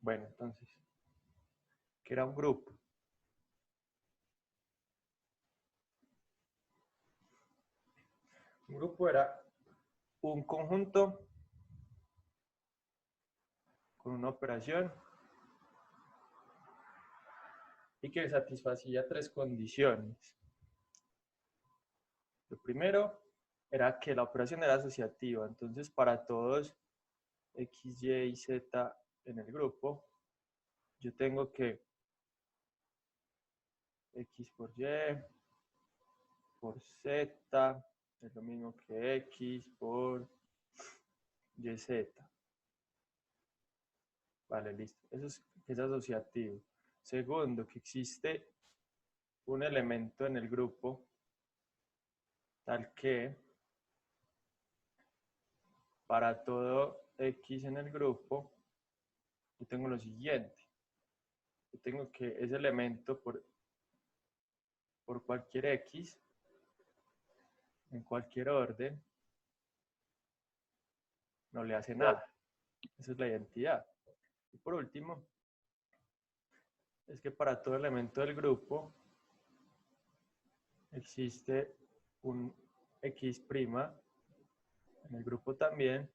Bueno, entonces, ¿qué era un grupo? Un grupo era un conjunto con una operación y que satisfacía tres condiciones. Lo primero era que la operación era asociativa, entonces para todos X, Y y Z en el grupo, yo tengo que X por Y por Z es lo mismo que X por YZ. Vale, listo. Eso es asociativo. Segundo, que existe un elemento en el grupo tal que para todo X en el grupo, yo tengo lo siguiente. Yo tengo que ese elemento por cualquier X, en cualquier orden, no le hace nada. Esa es la identidad. Y por último, es que para todo elemento del grupo existe un X' en el grupo también,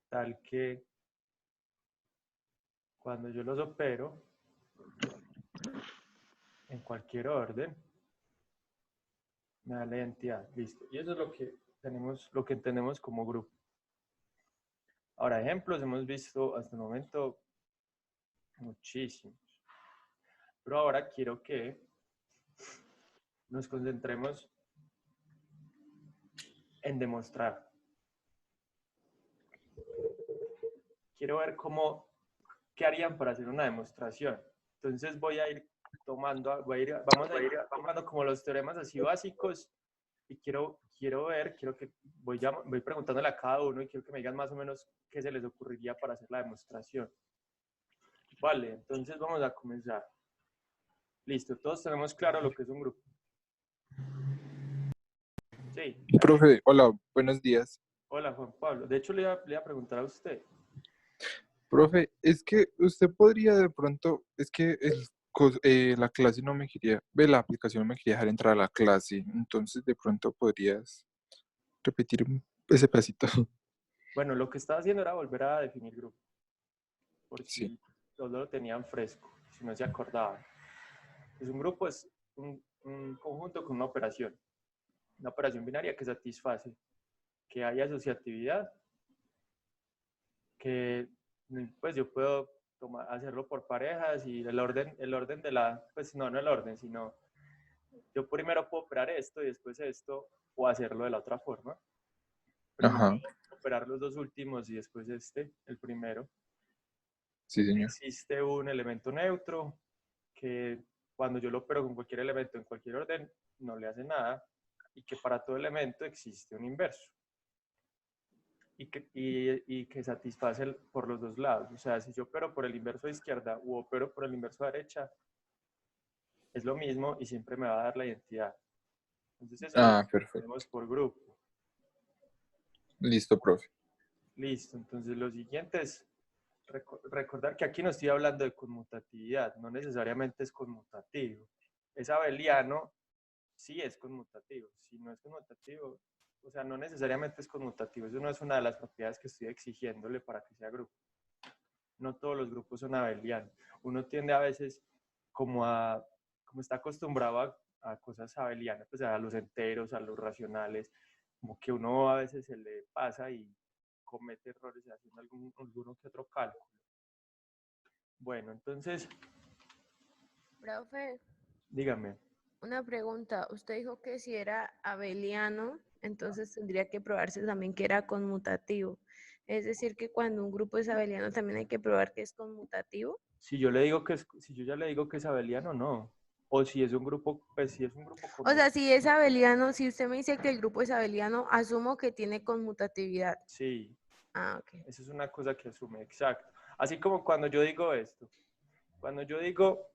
tal que cuando yo los opero en cualquier orden, me da la identidad. Listo. Y eso es lo que entendemos como grupo. Ahora, ejemplos hemos visto hasta el momento muchísimos. Pero ahora quiero que nos concentremos en demostrar. Quiero ver qué harían para hacer una demostración. Entonces vamos a ir tomando como los teoremas así básicos y quiero que voy preguntándole a cada uno y quiero que me digan más o menos qué se les ocurriría para hacer la demostración. Vale, entonces vamos a comenzar. Listo, todos tenemos claro lo que es un grupo. Sí. Profe, hola, buenos días. Hola, Juan Pablo. De hecho, le iba a preguntar a usted. Profe, es que usted podría de pronto, es que la clase no me quería, la aplicación no me quería dejar entrar a la clase, entonces de pronto podrías repetir ese pedacito. Bueno, lo que estaba haciendo era volver a definir grupo, por Sí. si todos lo tenían fresco, si no se acordaban. Pues un grupo es un conjunto con una operación binaria que satisface que haya asociatividad, que pues yo puedo hacerlo por parejas y el orden de pues no el orden, sino yo primero puedo operar esto y después esto, o hacerlo de la otra forma. Primero Ajá. operar los dos últimos y después el primero. Sí, señor. Existe un elemento neutro que cuando yo lo opero con cualquier elemento en cualquier orden no le hace nada y que para todo elemento existe un inverso y que satisface por los dos lados. O sea, si yo opero por el inverso de izquierda u opero por el inverso de derecha, es lo mismo y siempre me va a dar la identidad. Entonces eso es lo que Perfecto. tenemos por grupo. Listo, profe. Listo, entonces lo siguiente es recordar que aquí no estoy hablando de conmutatividad, no necesariamente es conmutativo. Es abeliano, sí es conmutativo. Si no es conmutativo, o sea, no necesariamente es conmutativo. Eso no es una de las propiedades que estoy exigiéndole para que sea grupo. No todos los grupos son abelianos. Uno tiende a veces como está acostumbrado a cosas abelianas, pues a los enteros, a los racionales, como que uno a veces se le pasa y comete errores haciendo alguno que otro cálculo. Bueno, entonces, Profe, dígame. una pregunta. Usted dijo que si era abeliano, entonces tendría que probarse también que era conmutativo. Es decir, que cuando un grupo es abeliano también hay que probar que es conmutativo. Si yo ya le digo que es abeliano, no. O si es un grupo, pues si es un grupo O sea, si es abeliano, si usted me dice que el grupo es abeliano, asumo que tiene conmutatividad. Sí. Ok. Eso es una cosa que asume, exacto. Así como cuando yo digo esto. Cuando yo digo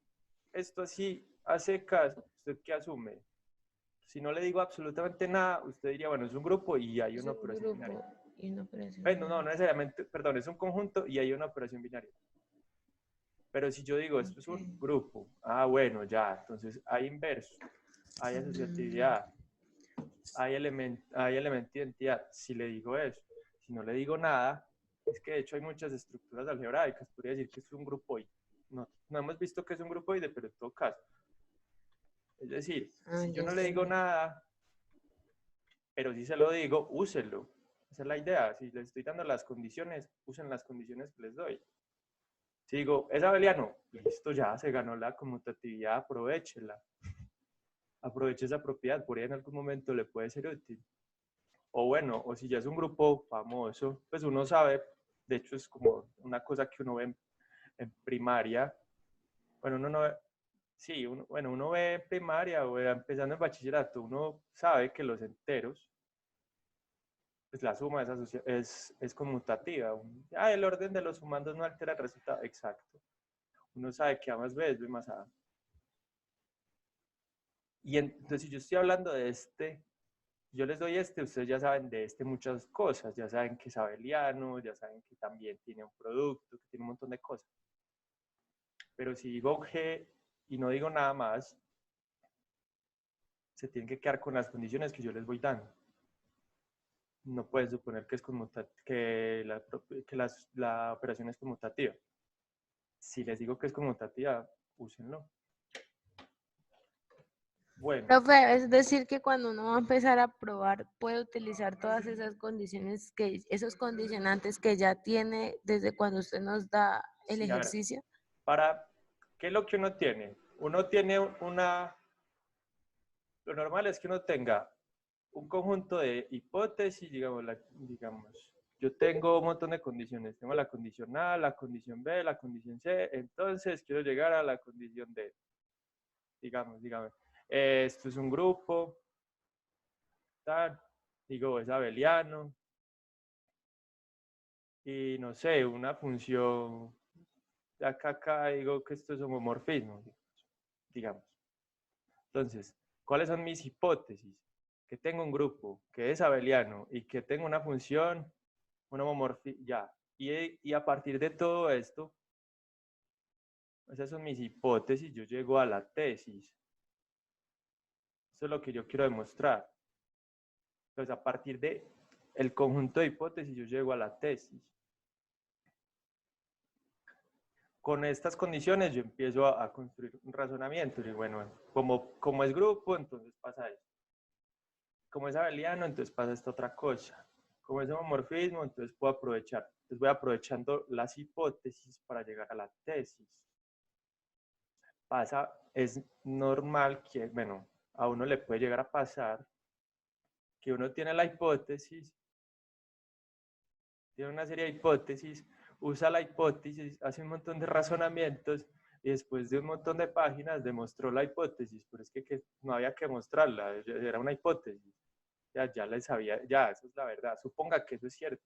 esto así a secas, ¿usted qué asume? Si no le digo absolutamente nada, usted diría, bueno, es un grupo y hay una operación binaria. Y una operación No binaria. necesariamente, perdón, es un conjunto y hay una operación binaria. Pero si yo digo, esto es un Ok. grupo, bueno, ya, entonces hay inverso, hay asociatividad, hay elemento de identidad. Si le digo eso, si no le digo nada, es que de hecho hay muchas estructuras algebraicas. Podría decir que es un grupoide. No hemos visto que es un grupoide, pero en todo caso. Es decir, si yo Ya no le digo entendí. nada, pero si se lo digo, úselo. Esa es la idea. Si les estoy dando las condiciones, usen las condiciones que les doy. Si digo, es abeliano, listo, ya se ganó la conmutatividad, aprovechela. Aproveche esa propiedad, por ahí en algún momento le puede ser útil. O bueno, o si ya es un grupo famoso, pues uno sabe, de hecho es como una cosa que uno ve en primaria. Bueno, uno no ve, sí, uno ve en primaria o empezando en bachillerato, uno sabe que los enteros, pues la suma es conmutativa. El orden de los sumandos no altera el resultado exacto. Uno sabe que A más B es B más A. Y entonces, si yo estoy hablando de yo les doy ustedes ya saben de muchas cosas, ya saben que es abeliano, ya saben que también tiene un producto, que tiene un montón de cosas. Pero si digo G y no digo nada más, se tienen que quedar con las condiciones que yo les voy dando. No puedes suponer que es la operación es conmutativa. Si les digo que es conmutativa, úsenlo. Bueno, Profe, es decir que cuando uno va a empezar a probar, puede utilizar todas esas condiciones esos condicionantes que ya tiene desde cuando usted nos da el sí, a ver, ejercicio. ¿qué es lo que uno tiene? Uno tiene lo normal es que uno tenga un conjunto de hipótesis, digamos, yo tengo un montón de condiciones, tengo la condición A, la condición B, la condición C, entonces quiero llegar a la condición D, digamos, esto es un grupo, tal, digo, es abeliano, y no sé, una función, de acá digo que esto es homomorfismo, digamos. Entonces, ¿cuáles son mis hipótesis? Que tengo un grupo que es abeliano y que tengo una función, un homomorfismo, ya. Y a partir de todo esto, esas son mis hipótesis, yo llego a la tesis. Eso es lo que yo quiero demostrar. Entonces, a partir de el conjunto de hipótesis, yo llego a la tesis. Con estas condiciones, yo empiezo a construir un razonamiento. Y bueno, como es grupo, entonces pasa esto. Como es abeliano, entonces pasa esta otra cosa. Como es homomorfismo, entonces puedo aprovechar. Entonces voy aprovechando las hipótesis para llegar a la tesis. Es normal que, bueno, a uno le puede llegar a pasar que uno tiene la hipótesis, tiene una serie de hipótesis, usa la hipótesis, hace un montón de razonamientos y después de un montón de páginas demostró la hipótesis, pero es que no había que mostrarla, era una hipótesis. Ya le sabía, ya, eso es la verdad. Suponga que eso es cierto.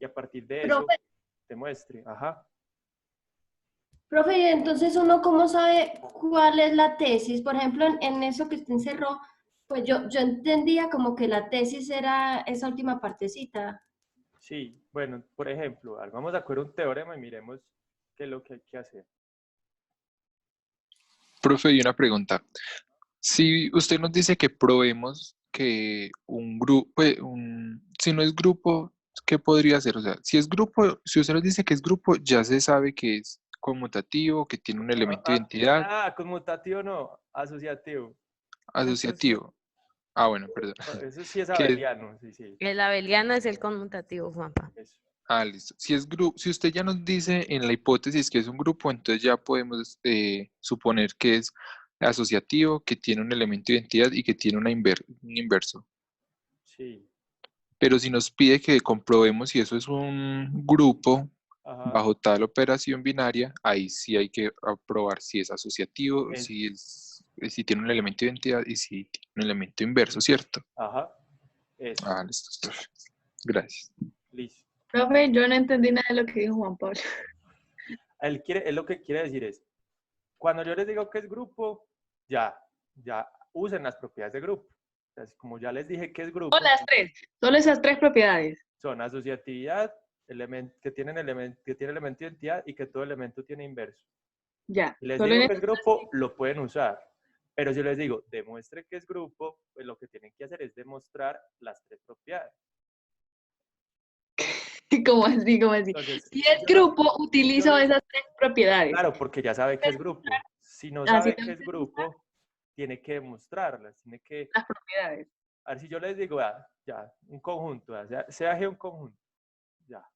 Y a partir de eso, Profe, demuestre. Ajá. profe, y entonces uno cómo sabe cuál es la tesis. Por ejemplo, en eso que usted encerró, pues yo entendía como que la tesis era esa última partecita. Sí, bueno, por ejemplo, vamos a coger un teorema y miremos qué es lo que hay que hacer. Profe, y una pregunta. Si usted nos dice que probemos que un grupo, si no es grupo, ¿qué podría ser? O sea, si es grupo, si usted nos dice que es grupo, ya se sabe que es conmutativo, que tiene un elemento de identidad Conmutativo no, asociativo. Esto sí, asociativo. Ah, bueno, perdón. eso sí es Que, abeliano, sí, sí. El abeliano es el conmutativo, Juanpa. Eso. listo. Si es grupo, si usted ya nos dice en la hipótesis que es un grupo, entonces ya podemos suponer que es asociativo, que tiene un elemento de identidad y que tiene un inverso. Sí. Pero si nos pide que comprobemos si eso es un grupo Ajá. bajo tal operación binaria, ahí sí hay que probar si es asociativo, Es, si tiene un elemento de identidad y si tiene un elemento inverso, ¿cierto? ajá. Eso. Listo. Gracias. Listo. Profe, yo no entendí nada de lo que dijo Juan Pablo. Él lo que quiere decir es, cuando yo les digo que es grupo, ya usen las propiedades de grupo. Entonces, como ya les dije que es Son grupo, las tres, solo esas tres propiedades. son asociatividad, que tiene elemento de identidad y que todo elemento tiene inverso. Ya. Si les Solo en digo que es grupo, lo pueden usar. Pero si les digo, demuestre que es grupo, pues lo que tienen que hacer es demostrar las tres propiedades. ¿Cómo así? ¿Cómo así? Entonces, Si es yo lo- grupo, utilizo esas tres propiedades. Claro, porque ya sabe que es grupo. Si no Así sabe que es grupo, tiene que demostrarlas. Tiene que, las propiedades. a ver si yo les digo, ya, un conjunto, sea G un conjunto. Ya.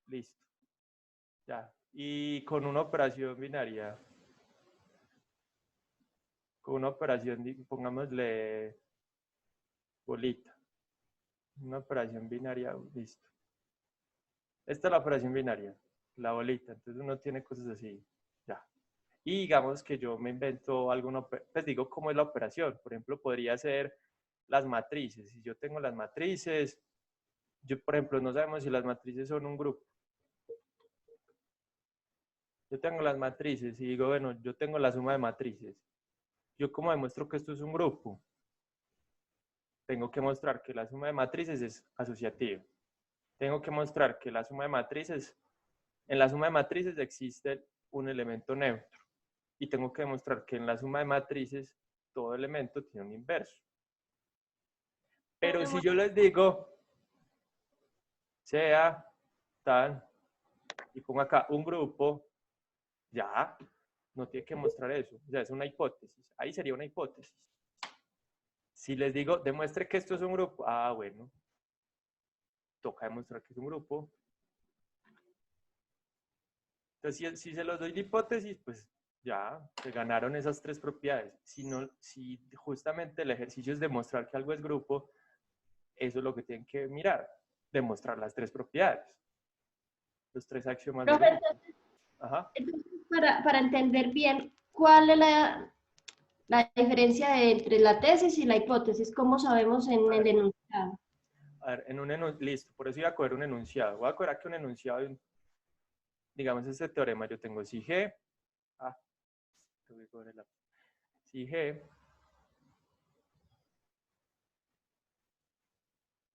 Listo. Ya. Y con una operación binaria. Con una operación, pongámosle bolita. Una operación binaria, listo. Esta es la operación binaria, la bolita. Entonces uno tiene cosas así. Ya. Y digamos que yo me invento alguna, pues digo cómo es la operación. Por ejemplo, podría ser las matrices. Si yo tengo las matrices, por ejemplo, no sabemos si las matrices son un grupo. Yo tengo las matrices y digo, bueno, yo tengo la suma de matrices. ¿Yo cómo demuestro que esto es un grupo? Tengo que mostrar que la suma de matrices es asociativa. Tengo que mostrar que la suma de matrices, en la suma de matrices existe un elemento neutro. Y tengo que demostrar que en la suma de matrices todo elemento tiene un inverso. Pero si yo les digo, sea tan, y pongo acá un grupo, ya, no tiene que mostrar eso. O sea, es una hipótesis. Ahí sería una hipótesis. Si les digo, demuestre que esto es un grupo, bueno, toca demostrar que es un grupo. Entonces, si se los doy de hipótesis, pues ya, se ganaron esas tres propiedades. Si justamente el ejercicio es demostrar que algo es grupo, eso es lo que tienen que mirar, demostrar las tres propiedades, los tres axiomas del Profe, grupo. Ajá. entonces, para entender bien, ¿cuál es la diferencia entre la tesis y la hipótesis? ¿Cómo sabemos en el enunciado? A ver, listo, por eso iba a coger un enunciado. Voy a coger aquí un enunciado de digamos, este teorema. Yo tengo si G, tengo que coger el lápiz. Si G,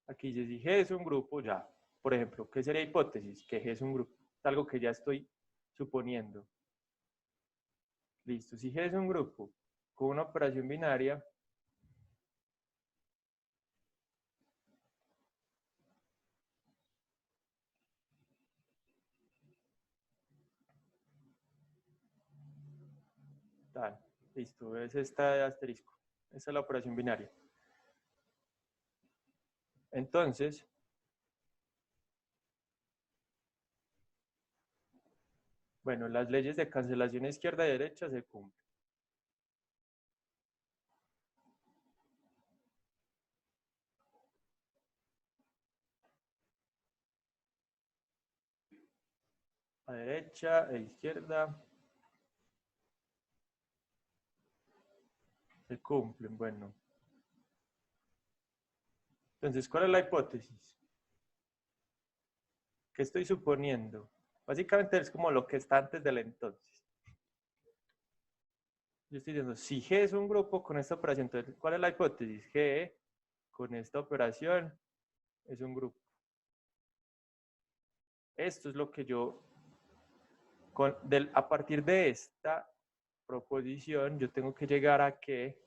aquí dice si G es un grupo, ya. Por ejemplo, ¿qué sería hipótesis? Que G es un grupo. Es algo que ya estoy suponiendo. Listo, si G es un grupo con una operación binaria, tal, listo, es esta de asterisco. Esa es la operación binaria. Entonces, bueno, las leyes de cancelación izquierda y derecha se cumplen. A derecha e izquierda se cumplen. Bueno, entonces, ¿cuál es la hipótesis? ¿Qué estoy suponiendo? Básicamente es como lo que está antes del entonces. Yo estoy diciendo, si G es un grupo con esta operación, entonces, ¿cuál es la hipótesis? G con esta operación es un grupo. Esto es lo que yo, a partir de esta proposición, yo tengo que llegar a que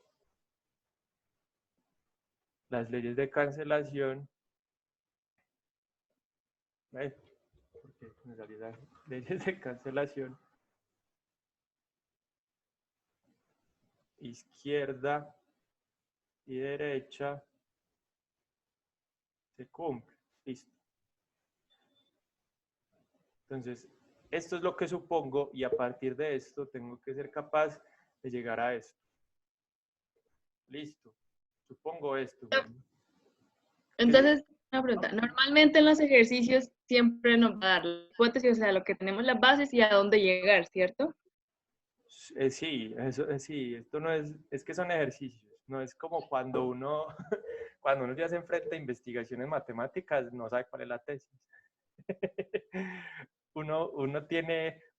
las leyes de cancelación, ¿ves? Porque me salió las leyes de cancelación, izquierda y derecha se cumplen. Listo. Entonces, esto es lo que supongo y a partir de esto tengo que ser capaz de llegar a esto. Listo. Supongo esto. Entonces, una pregunta. Normalmente en los ejercicios siempre nos va a dar la hipótesis, o sea, lo que tenemos las bases y a dónde llegar, ¿cierto? Sí, sí, esto no es que son ejercicios, no es como cuando uno, cuando uno ya se enfrenta a investigaciones matemáticas, no sabe cuál es la tesis. Uno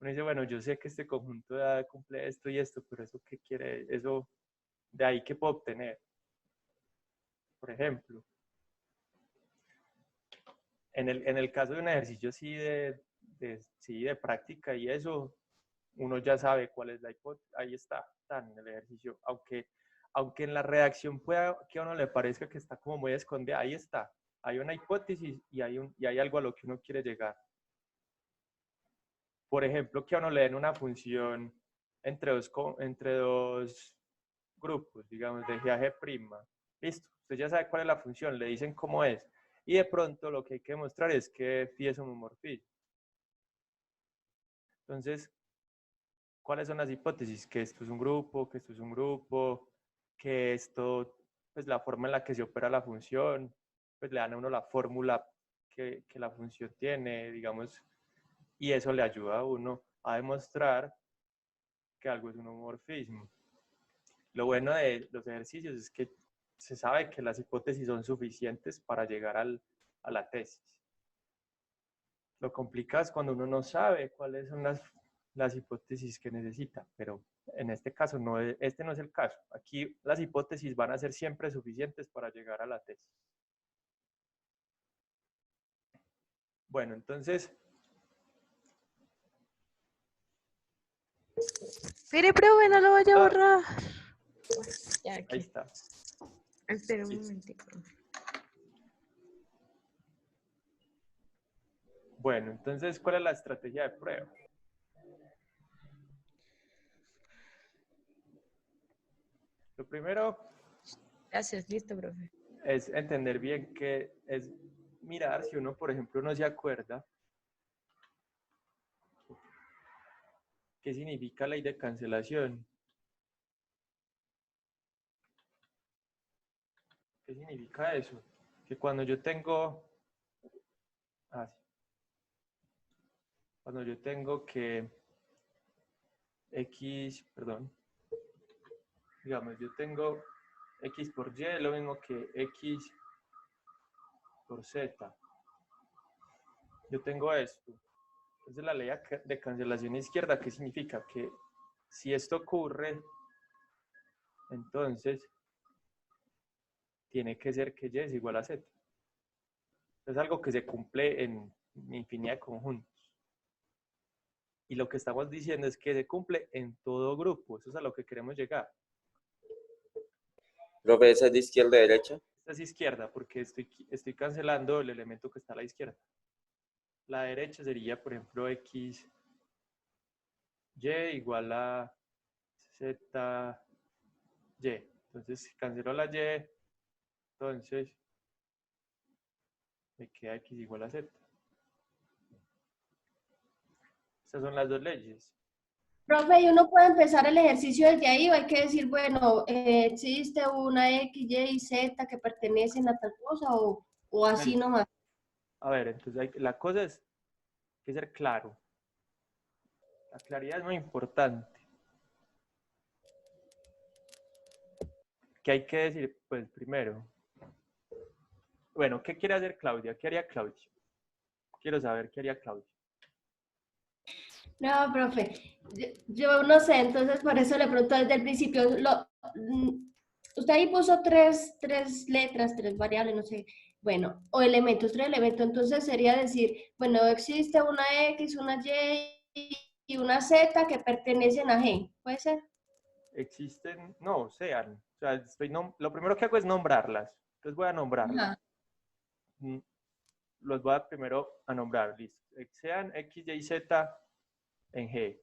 dice, bueno, yo sé que este conjunto cumple esto y esto, pero eso qué quiere, eso de ahí qué puedo obtener. Por ejemplo, en el caso de un ejercicio así sí, de práctica y eso, uno ya sabe cuál es la hipótesis. Ahí está en el ejercicio. Aunque en la redacción pueda que a uno le parezca que está como muy escondida, ahí está. Hay una hipótesis y hay algo a lo que uno quiere llegar. Por ejemplo, que a uno le den una función entre dos grupos, digamos, de G a G'. Listo, usted ya sabe cuál es la función, le dicen cómo es. Y de pronto lo que hay que demostrar es que phi es homomorfismo. Entonces, ¿cuáles son las hipótesis? Que esto es un grupo, que esto es un grupo, que esto, pues la forma en la que se opera la función, pues le dan a uno la fórmula que la función tiene, digamos, y eso le ayuda a uno a demostrar que algo es un homomorfismo. Lo bueno de los ejercicios es que se sabe que las hipótesis son suficientes para llegar a la tesis. Lo complicado es cuando uno no sabe cuáles son las hipótesis que necesita, pero en este caso este no es el caso. Aquí las hipótesis van a ser siempre suficientes para llegar a la tesis. Bueno, entonces... Mire, profe, no lo vaya a borrar. Ya, Ahí aquí. está. Espera un Listo. momentico. Bueno, entonces, ¿cuál es la estrategia de prueba? Lo primero Gracias, listo, profe. es entender bien que es mirar si uno, por ejemplo, no se acuerda qué significa ley de cancelación. ¿Qué significa eso? Que cuando yo tengo... cuando yo tengo que X, perdón, digamos, yo tengo X por Y, es lo mismo que X por Z. Yo tengo esto. Entonces la ley de cancelación izquierda, ¿qué significa? Que si esto ocurre, entonces tiene que ser que Y es igual a Z. Es algo que se cumple en infinidad de conjuntos. Y lo que estamos diciendo es que se cumple en todo grupo. Eso es a lo que queremos llegar. Profe, ¿esa es de izquierda a derecha? Esta es izquierda porque estoy cancelando el elemento que está a la izquierda. La derecha sería, por ejemplo, X, Y igual a Z, Y. Entonces, si cancelo la Y, entonces me queda X igual a Z. Estas son las dos leyes. Profe, ¿y uno puede empezar el ejercicio desde ahí o hay que decir, bueno, existe una X, Y y Z que pertenecen a tal cosa o así nomás? A ver, entonces la cosa es que ser claro. La claridad es muy importante. ¿Qué hay que decir? Pues primero, bueno, ¿qué quiere hacer Claudia? ¿Qué haría Claudia? Quiero saber qué haría Claudia. No, profe, yo no sé, entonces por eso le pregunto desde el principio. Usted ahí puso tres letras, tres variables, no sé, bueno, o elementos, tres elementos, entonces sería decir, bueno, existe una X, una Y y una Z que pertenecen a G, ¿puede ser? Existen, no, sean. O sea, lo primero que hago es nombrarlas. Entonces voy a nombrarlas. Ajá. Los voy a primero a nombrar, listo. Sean X, Y, Z en G.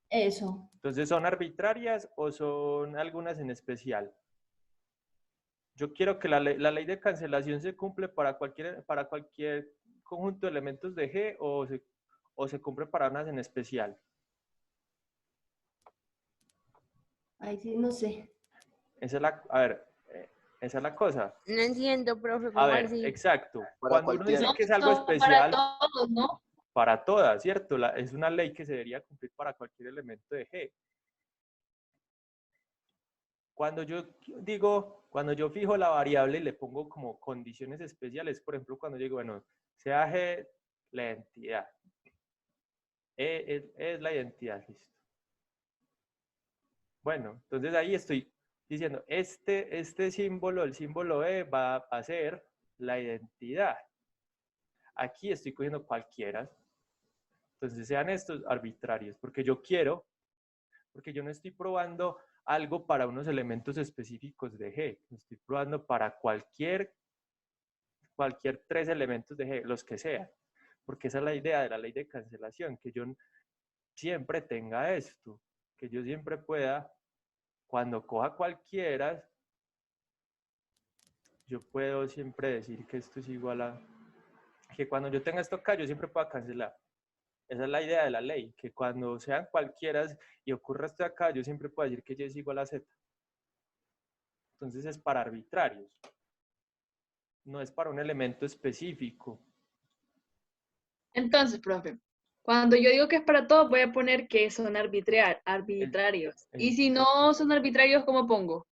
Eso. Entonces, ¿son arbitrarias o son algunas en especial? Yo quiero que la ley de cancelación se cumple para cualquier conjunto de elementos de G o se cumple para unas en especial. Ahí sí, no sé. Esa es la cosa. No entiendo, profe, A ¿cómo ver, así? exacto. Para Cuando uno dice cualquiera. que es algo No, especial, para todos, ¿no? para todas, ¿cierto? Es una ley que se debería cumplir para cualquier elemento de G. Cuando yo fijo la variable y le pongo como condiciones especiales, por ejemplo, cuando digo, bueno, sea G la identidad, E es la identidad, listo. Bueno, entonces ahí estoy diciendo, este símbolo, el símbolo E va a ser la identidad. Aquí estoy cogiendo cualquiera. Entonces sean estos arbitrarios, porque yo quiero, porque yo no estoy probando algo para unos elementos específicos de G, estoy probando para cualquier 3 elementos de G, los que sean, porque esa es la idea de la ley de cancelación, que yo siempre tenga esto, que yo siempre pueda, cuando coja cualquiera, yo puedo siempre decir que esto es igual a, que cuando yo tenga esto acá, yo siempre pueda cancelar. Esa es la idea de la ley, que cuando sean cualquiera y ocurra esto acá, yo siempre puedo decir que Y es igual a Z. Entonces es para arbitrarios. No es para un elemento específico. Entonces, profe, cuando yo digo que es para todos, voy a poner que son arbitrarios. Y si no son arbitrarios, ¿cómo pongo?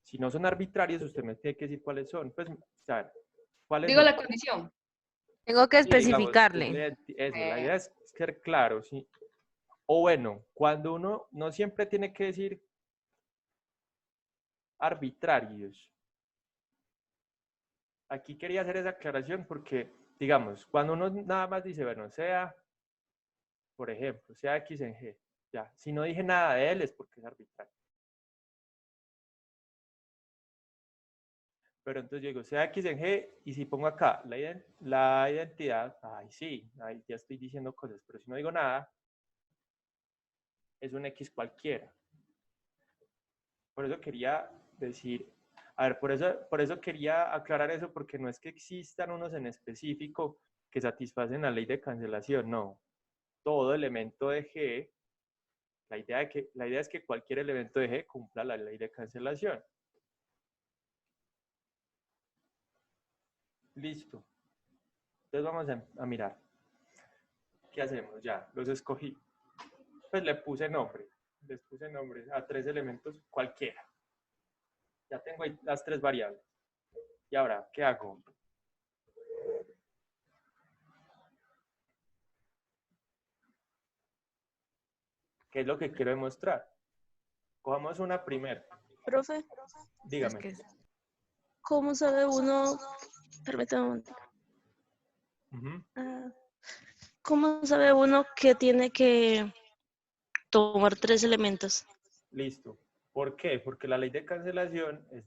Si no son arbitrarios, usted me tiene que decir cuáles son. Pues, o sea, ¿cuáles Digo son? la condición. Tengo que Sí, digamos, especificarle. eso, la idea es ser claro, ¿sí? O bueno, cuando uno no siempre tiene que decir arbitrarios. Aquí quería hacer esa aclaración porque, digamos, cuando uno nada más dice, bueno, sea, por ejemplo, sea X en G, ya, si no dije nada de él es porque es arbitrario. Pero entonces yo digo, sea X en G, y si pongo acá la identidad, ay sí, ahí ya estoy diciendo cosas, pero si no digo nada, es un X cualquiera. Por eso quería decir, a ver, por eso quería aclarar eso, porque no es que existan unos en específico que satisfacen la ley de cancelación, no. Todo elemento de G, la idea es que cualquier elemento de G cumpla la ley de cancelación. Listo. Entonces vamos a mirar. ¿Qué hacemos? Ya, los escogí. Pues les puse nombre a 3 elementos cualquiera. Ya tengo ahí las 3 variables. Y ahora, ¿qué hago? ¿Qué es lo que quiero demostrar? Cojamos una primera. Profe, Dígame. es que, ¿cómo sabe uno? Permítame un momento. ¿Cómo sabe uno que tiene que tomar 3 elementos? Listo. ¿Por qué? Porque la ley de cancelación es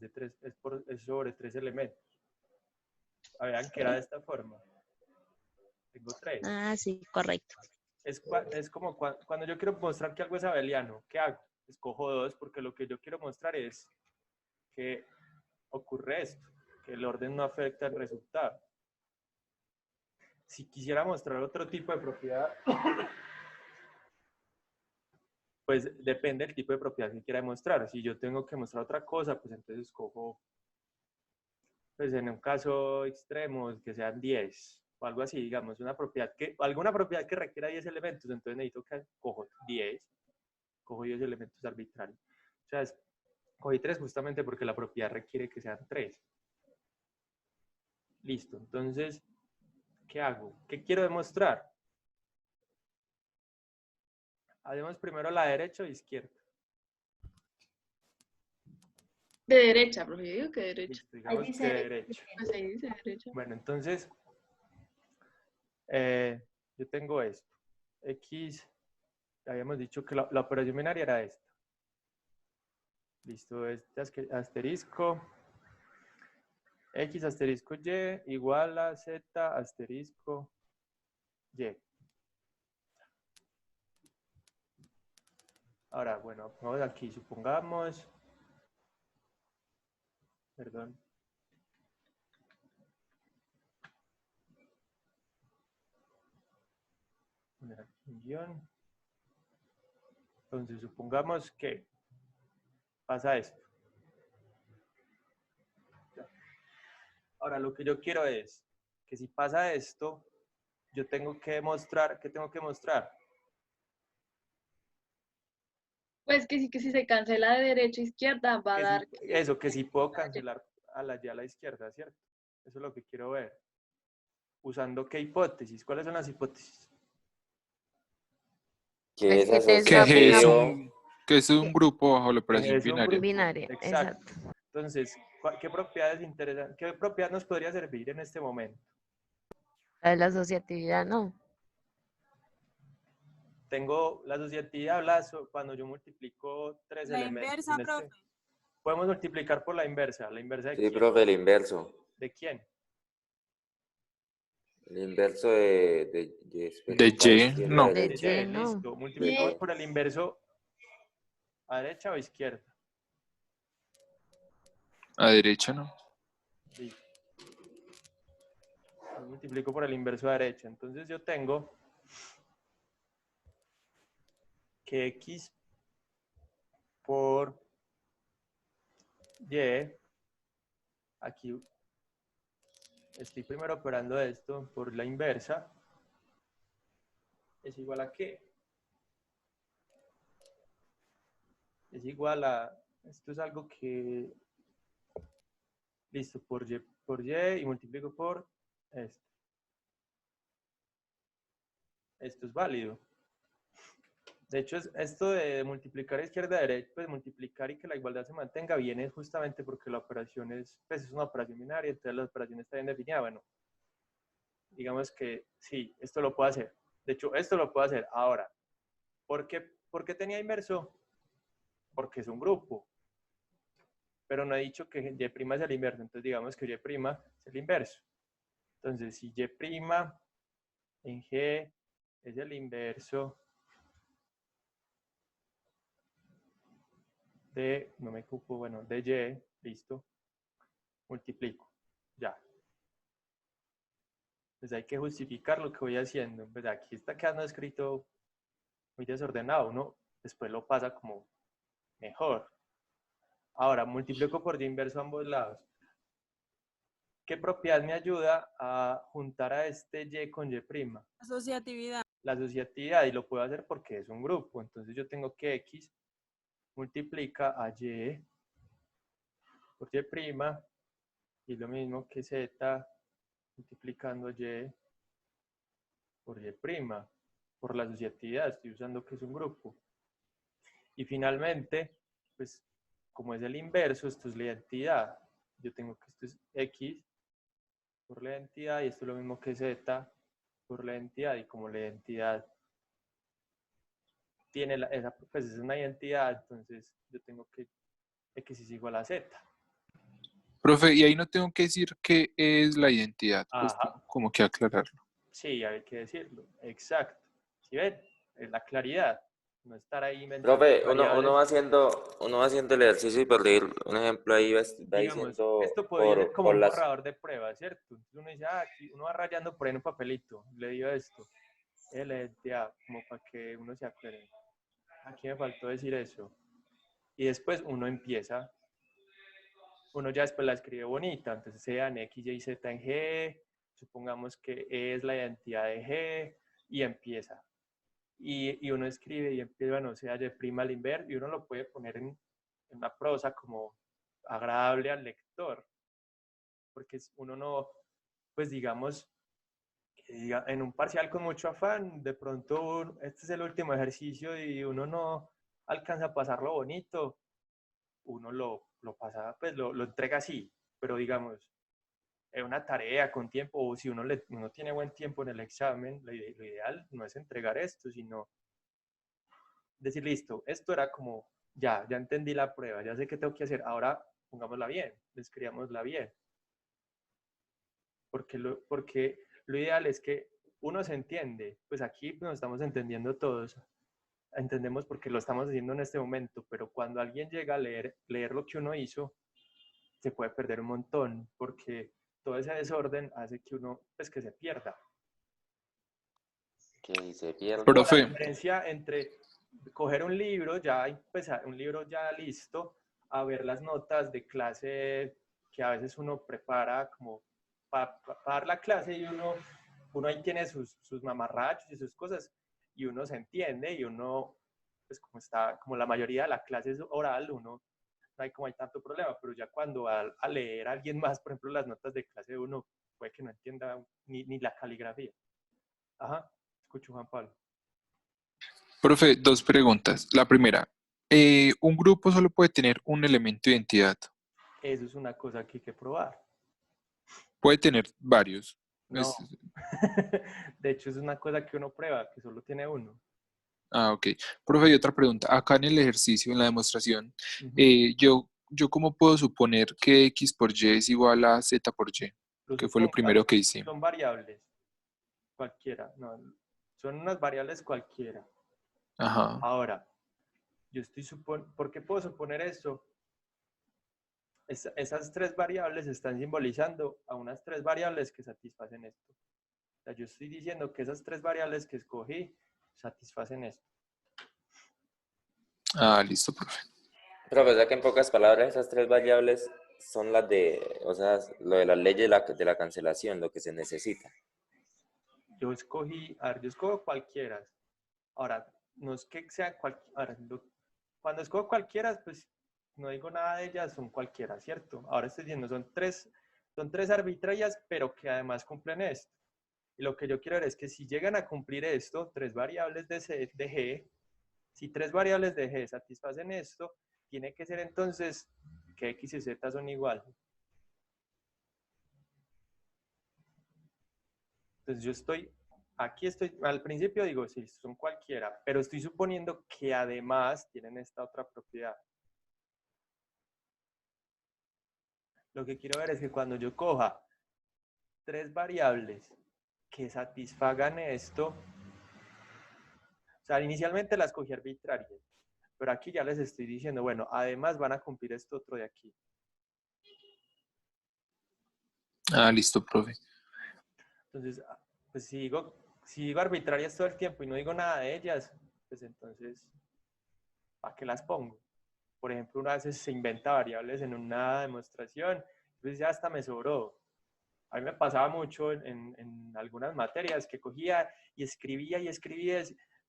sobre 3 elementos. Vean que era de esta forma. Tengo 3. Ah, sí, correcto. Es como cuando yo quiero mostrar que algo es abeliano, ¿qué hago? Escojo 2 porque lo que yo quiero mostrar es que ocurre esto, que el orden no afecta el resultado. Si quisiera mostrar otro tipo de propiedad, pues depende del tipo de propiedad que quiera demostrar. Si yo tengo que mostrar otra cosa, pues entonces escojo, pues en un caso extremo, que sean 10 o algo así, digamos, alguna propiedad que requiera 10 elementos, entonces necesito que cojo 10 elementos arbitrarios. O sea, cogí 3 justamente porque la propiedad requiere que sean 3. Listo, entonces, ¿qué hago? ¿Qué quiero demostrar? Hacemos primero la derecha o izquierda. De derecha, profe, yo digo que derecha. Listo, digamos que derecha. Pues ahí dice derecha. Bueno, entonces, yo tengo esto. X, habíamos dicho que la operación binaria era esta. Listo, este asterisco. X asterisco Y igual a Z asterisco Y. Ahora, bueno, vamos aquí, supongamos, perdón. Poner aquí un guión. Entonces, supongamos que pasa esto. Ahora, lo que yo quiero es que si pasa esto, yo tengo que demostrar, ¿qué tengo que mostrar? Pues que si se cancela de derecha a izquierda, va a dar... Eso, que si puedo cancelar a la izquierda, ¿cierto? Eso es lo que quiero ver. ¿Usando qué hipótesis? ¿Cuáles son las hipótesis? Que esa Que es un grupo bajo la operación Es un binaria. grupo. Binaria, Exacto. exacto. Entonces, ¿qué propiedades interesan? ¿Qué propiedad nos podría servir en este momento? La de la asociatividad, no. Tengo la asociatividad, habla cuando yo multiplico tres La elementos. inversa, profe. Podemos multiplicar por la inversa. ¿La inversa de Sí, quién? profe, el inverso. ¿De quién? El inverso de De espera, Y, izquierda, no. De derecha. Y, no. Listo. Multiplicamos Y. por el inverso a derecha o izquierda. A derecha, no. Listo. Lo multiplico por el inverso a derecha. Entonces yo tengo que X por Y, aquí estoy primero operando esto por la inversa, es igual a ¿qué? Es igual a, esto es algo que, listo, por Y y multiplico por esto. Esto es válido. De hecho, esto de multiplicar izquierda a derecha, pues multiplicar y que la igualdad se mantenga, viene justamente porque la operación es, pues es una operación binaria, entonces la operación está bien definida. Bueno, digamos que sí, esto lo puedo hacer. De hecho, esto lo puedo hacer ahora. ¿Por qué tenía inverso? Porque es un grupo. Pero no he dicho que Y' es el inverso, entonces digamos que Y' es el inverso. Entonces, si Y' en G es el inverso de, no me ocupo, bueno, de Y, listo, multiplico, ya. Pues hay que justificar lo que voy haciendo. Pues aquí está quedando escrito muy desordenado, ¿no? Después lo pasa como mejor. Ahora, multiplico por Y inverso a ambos lados. ¿Qué propiedad me ayuda a juntar a este Y con Y'? Asociatividad. La asociatividad, y lo puedo hacer porque es un grupo. Entonces yo tengo que X multiplica a Y por Y', y lo mismo que Z multiplicando Y por Y', por la asociatividad, estoy usando que es un grupo. Y finalmente, pues como es el inverso, esto es la identidad. Yo tengo que esto es X por la identidad y esto es lo mismo que Z por la identidad, y como la identidad tiene pues es una identidad, entonces yo tengo que X es igual a Z. Profe, y ahí no tengo que decir qué es la identidad, pues Ajá. tengo como que aclararlo. Sí, hay que decirlo, exacto. ¿Sí ven? Es la claridad, no estar ahí inventando Profe, variables. uno va haciendo el ejercicio y por decir un ejemplo ahí va Digamos, diciendo esto podría ser como por un las... borrador de pruebas, ¿cierto? Entonces uno dice, aquí uno va rayando por ahí en un papelito, le dio esto, la identidad, como para que uno se acuerde. Aquí me faltó decir eso. Y después uno empieza, uno ya después la escribe bonita, entonces sean X, Y, Z en G, supongamos que E es la identidad de G, y empieza. Y uno escribe y empieza, bueno, sea Y' al inverso, y uno lo puede poner en una prosa como agradable al lector, porque uno no, pues digamos, que diga, en un parcial con mucho afán, de pronto este es el último ejercicio y uno no alcanza a pasarlo bonito, uno lo pasa, pues lo entrega así, pero digamos, es una tarea con tiempo, o si uno tiene buen tiempo en el examen, lo ideal no es entregar esto, sino decir, listo, esto era como, ya entendí la prueba, ya sé qué tengo que hacer, ahora pongámosla bien, escribámosla bien. Porque lo ideal es que uno se entiende, pues aquí nos estamos entendiendo todos, entendemos porque lo estamos haciendo en este momento, pero cuando alguien llega a leer lo que uno hizo, se puede perder un montón, porque todo ese desorden hace que uno, pues que se pierda. Que se pierde. Como la Profe, diferencia entre coger un libro, pues, un libro ya listo, a ver las notas de clase que a veces uno prepara como para dar la clase, y uno ahí tiene sus mamarrachos y sus cosas, y uno se entiende, y uno, pues como la mayoría de la clase es oral, uno no hay como hay tanto problema, pero ya cuando a leer a alguien más, por ejemplo, las notas de clase, uno puede que no entienda ni la caligrafía. Ajá, escucho, Juan Pablo. profe, dos preguntas. La primera, un grupo solo puede tener un elemento de identidad. Eso es una cosa que hay que probar. Puede tener varios. No. Es- De hecho, es una cosa que uno prueba, que solo tiene uno. ok. Profe, y otra pregunta. Acá en el ejercicio, en la demostración, Ujú. yo cómo puedo suponer que X por Y es igual a Z por Y, Lo que fue lo supongas, primero que hice. son variables, cualquiera. No, son unas variables cualquiera. Ajá. Ahora, ¿por qué puedo suponer eso? Esas tres variables están simbolizando a unas tres variables que satisfacen esto. O sea, yo estoy diciendo que esas tres variables que escogí satisfacen esto. Ah, listo, profe. Pero pues ya que en pocas palabras esas tres variables son las de, o sea, lo de las leyes de la cancelación, lo que se necesita. Yo escojo cualquiera. Ahora, no es que sea cualquiera. Cuando escojo cualquiera, pues no digo nada de ellas, son cualquiera, ¿cierto? Ahora estoy diciendo, son tres arbitrarias, pero que además cumplen esto. Y lo que yo quiero ver es que si llegan a cumplir esto, tres variables de G, si tres variables de G satisfacen esto, tiene que ser entonces que X y Z son iguales. Entonces aquí estoy, al principio digo, sí, son cualquiera, pero estoy suponiendo que además tienen esta otra propiedad. Lo que quiero ver es que cuando yo coja tres variables que satisfagan esto, o sea, inicialmente las cogí arbitrarias, pero aquí ya les estoy diciendo, bueno, además van a cumplir esto otro de aquí. Ah, listo, profe. Entonces, pues si digo arbitrarias todo el tiempo y no digo nada de ellas, pues entonces, ¿para qué las pongo? Por ejemplo, uno a veces se inventa variables en una demostración, entonces ya hasta me sobró. A mí me pasaba mucho en algunas materias que cogía y escribía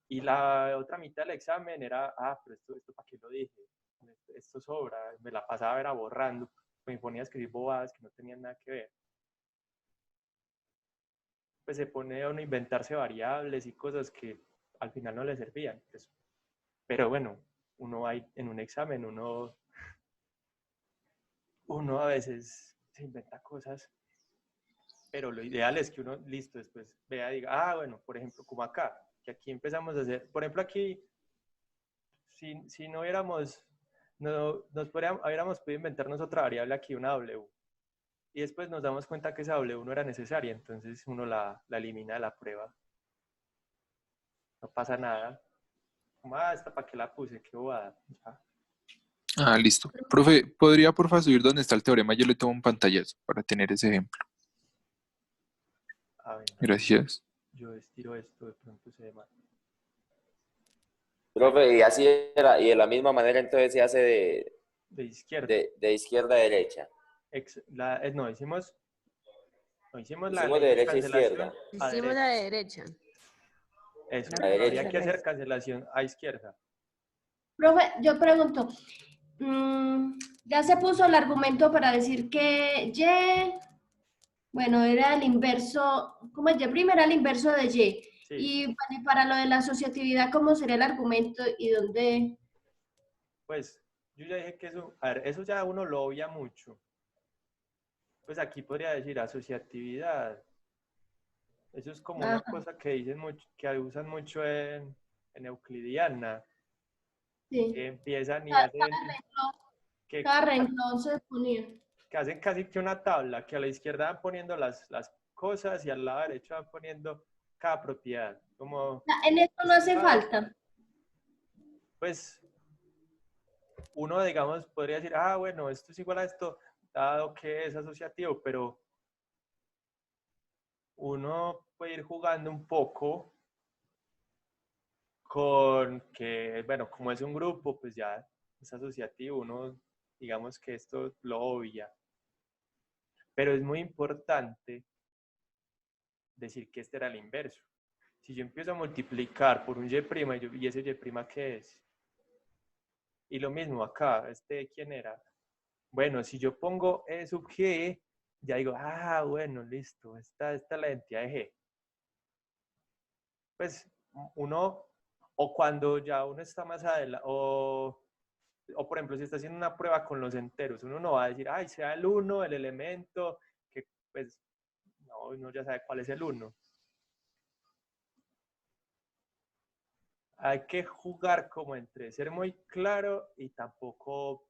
y la otra mitad del examen era, pero esto ¿para qué lo dije? Esto sobra, me la pasaba era borrando, me ponía a escribir bobadas que no tenían nada que ver. Pues se pone a uno a inventarse variables y cosas que al final no le servían. Pues, pero bueno, uno hay en un examen, uno a veces se inventa cosas, pero lo ideal es que uno, listo, después vea y diga, bueno, por ejemplo, como acá, que aquí empezamos a hacer, por ejemplo, aquí, si no hubiéramos, no, hubiéramos podido inventarnos otra variable aquí, una W, y después nos damos cuenta que esa W no era necesaria, entonces uno la elimina de la prueba. No pasa nada. Como, ¿esta para qué la puse? Qué bobada. Ya. Ah, listo. Profe, ¿podría porfa subir dónde está el teorema? Yo le tomo un pantallazo para tener ese ejemplo. A ver, Gracias. yo estiro esto, de pronto se ve mal. Profe, y así era, y de la misma manera entonces se hace De izquierda. de izquierda a derecha. No, hicimos la Hicimos ley de de derecha a cancelación izquierda. a Hicimos derecha. la de derecha. Eso, A derecha. habría que hacer cancelación a izquierda. Profe, yo pregunto, ya se puso el argumento para decir que Y, bueno, era el inverso, ¿cómo es? Y' era el inverso de Y. Sí. Y para lo de la asociatividad, ¿cómo sería el argumento y dónde? Pues yo ya dije que eso, a ver, eso ya uno lo obvia mucho. Pues aquí podría decir asociatividad. Eso es como una cosa que dicen mucho, que usan mucho en euclidiana, Sí. que empiezan y Cada hacen, renglón se ponía. que hacen casi que una tabla, que a la izquierda van poniendo las cosas y al lado derecho van poniendo cada propiedad. Como, En esto no hace falta. pues, uno, digamos, podría decir, bueno, esto es igual a esto, dado que es asociativo, pero uno puede ir jugando un poco con que, bueno, como es un grupo, pues ya es asociativo, uno, digamos que esto lo obvia. Pero es muy importante decir que este era el inverso. Si yo empiezo a multiplicar por un y', ¿y ese y' qué es? Y lo mismo acá, ¿quién era? Bueno, si yo pongo E sub G, ya digo, bueno, listo, esta es la identidad de G. Pues uno, o cuando ya uno está más adelante, o por ejemplo, si está haciendo una prueba con los enteros, uno no va a decir, sea el 1, el elemento, que pues, no, no, uno ya sabe cuál es el 1. Hay que jugar como entre ser muy claro y tampoco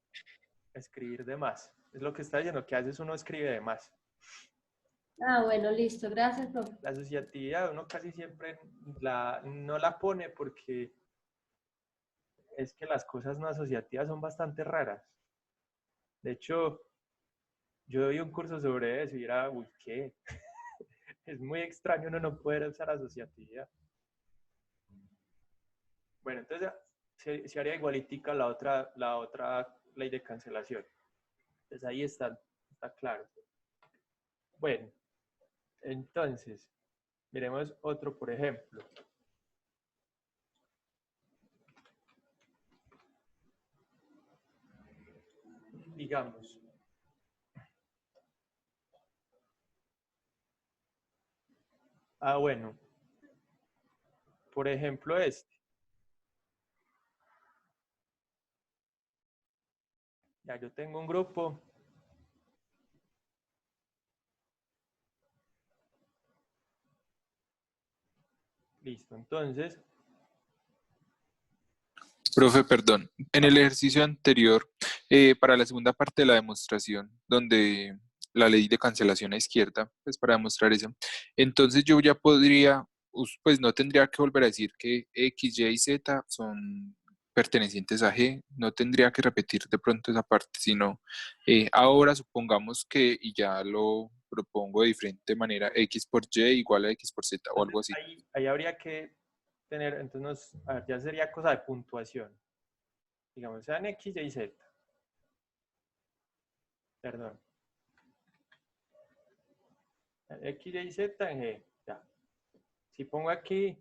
escribir de más. Es lo que está diciendo, que a veces uno escribe de más. Ah, bueno, listo. Gracias, profe. La asociatividad uno casi siempre no la pone porque es que las cosas no asociativas son bastante raras. De hecho, yo doy un curso sobre eso y era, uy, ¿qué? Es muy extraño uno no poder usar asociatividad. Bueno, entonces se haría igualitica la otra ley de cancelación. Entonces ahí está claro. Bueno, entonces, miremos otro, por ejemplo. Digamos, bueno, por ejemplo este. Ya yo tengo un grupo. Listo, entonces, Profe, perdón. En el ejercicio anterior, para la segunda parte de la demostración, donde la ley de cancelación a izquierda, pues para demostrar eso, entonces yo ya podría, pues no tendría que volver a decir que X, Y y Z son pertenecientes a G, no tendría que repetir de pronto esa parte, sino ahora supongamos que, y ya lo propongo de diferente manera, X por Y igual a X por Z o algo así. ahí habría que tener, entonces, a ver, ya sería cosa de puntuación. Digamos, sean X, Y, Z. Perdón. X, Y, Z en G. Ya. Si pongo aquí,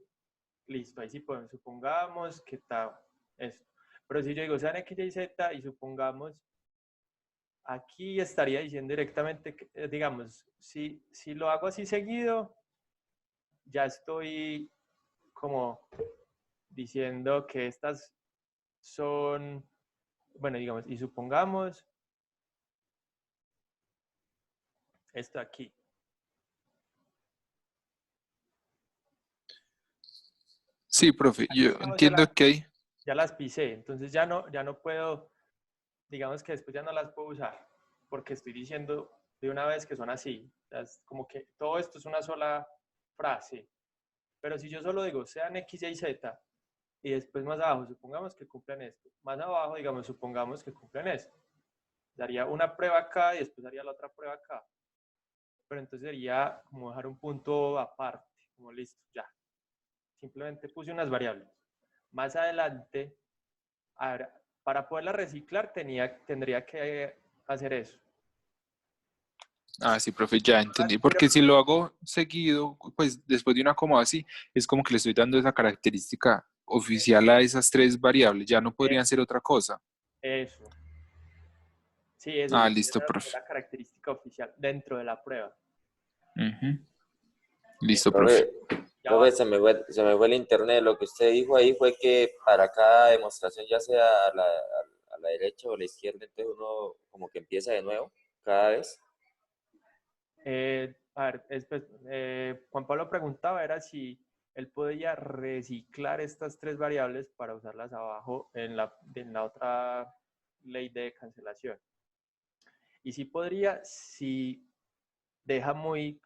listo, ahí sí podemos, supongamos que está esto. Pero si yo digo sean X, Y, Z y supongamos, aquí estaría diciendo directamente, que, digamos, si lo hago así seguido, ya estoy como diciendo que estas son, bueno, digamos, y supongamos esto aquí. Sí, profe, Aquí, yo digamos, entiendo que hay. ya las pisé, entonces ya no puedo, digamos que después ya no las puedo usar, porque estoy diciendo de una vez que son así. O sea, es como que todo esto es una sola frase. Pero si yo solo digo sean X, Y, Z, y después más abajo, supongamos que cumplen esto, más abajo, digamos, supongamos que cumplen esto, daría una prueba acá y después haría la otra prueba acá. Pero entonces sería como dejar un punto aparte, como listo, ya. Simplemente puse unas variables. Más adelante, para poderla reciclar tendría que hacer eso. Ah, sí, profe, ya entendí. Porque si lo hago seguido, pues después de una coma así, es como que le estoy dando esa característica oficial a esas tres variables. Ya no podrían ser otra cosa. Eso. Sí, eso Ah, sí, listo, esa es profe. la característica oficial dentro de la prueba. Ujú. Bien, Listo, profe. ya Profe, va. se me fue el internet. Lo que usted dijo ahí fue que para cada demostración, ya sea a la derecha o a la izquierda, entonces uno como que empieza de nuevo cada vez. A ver, Juan Pablo preguntaba era si él podía reciclar estas tres variables para usarlas abajo en la otra ley de cancelación. Y si podría, si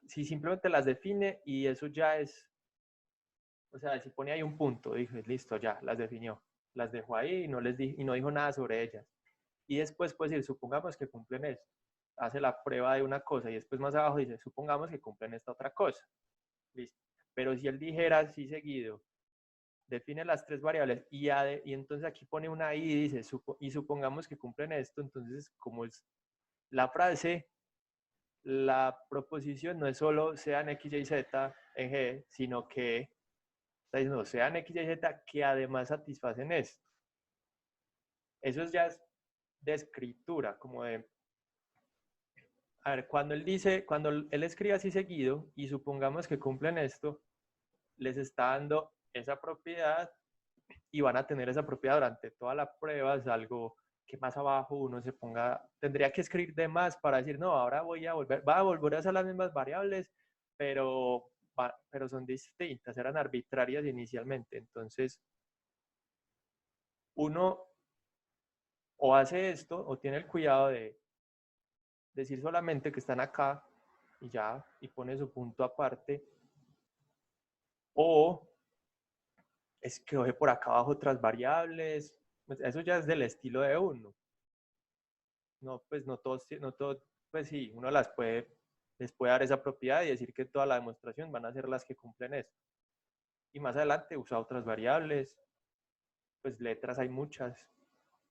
si simplemente las define y eso ya es, o sea, si pone ahí un punto, dije, listo, ya, las definió, las dejó ahí y no dijo nada sobre ellas. Y después, pues, decir, supongamos que cumplen esto, hace la prueba de una cosa y después más abajo dice, supongamos que cumplen esta otra cosa. Listo. Pero si él dijera así seguido, define las tres variables y entonces aquí pone una i y dice, y supongamos que cumplen esto, entonces como es la frase, la proposición no es solo sean X, Y, Z en G, sino que está diciendo sean X, Y, Z que además satisfacen esto. Eso ya es de escritura, como de, a ver, cuando él escribe así seguido y supongamos que cumplen esto, les está dando esa propiedad y van a tener esa propiedad durante toda la prueba. Es algo que más abajo uno tendría que escribir de más para decir, no, ahora va a volver a hacer las mismas variables, pero son distintas, eran arbitrarias inicialmente. Entonces, uno o hace esto o tiene el cuidado de decir solamente que están acá y ya, y pone su punto aparte, o es que coge por acá abajo otras variables. Pues eso ya es del estilo de uno. No, pues no todos, pues sí, uno les puede dar esa propiedad y decir que toda la demostración van a ser las que cumplen esto. Y más adelante usa otras variables, pues letras hay muchas,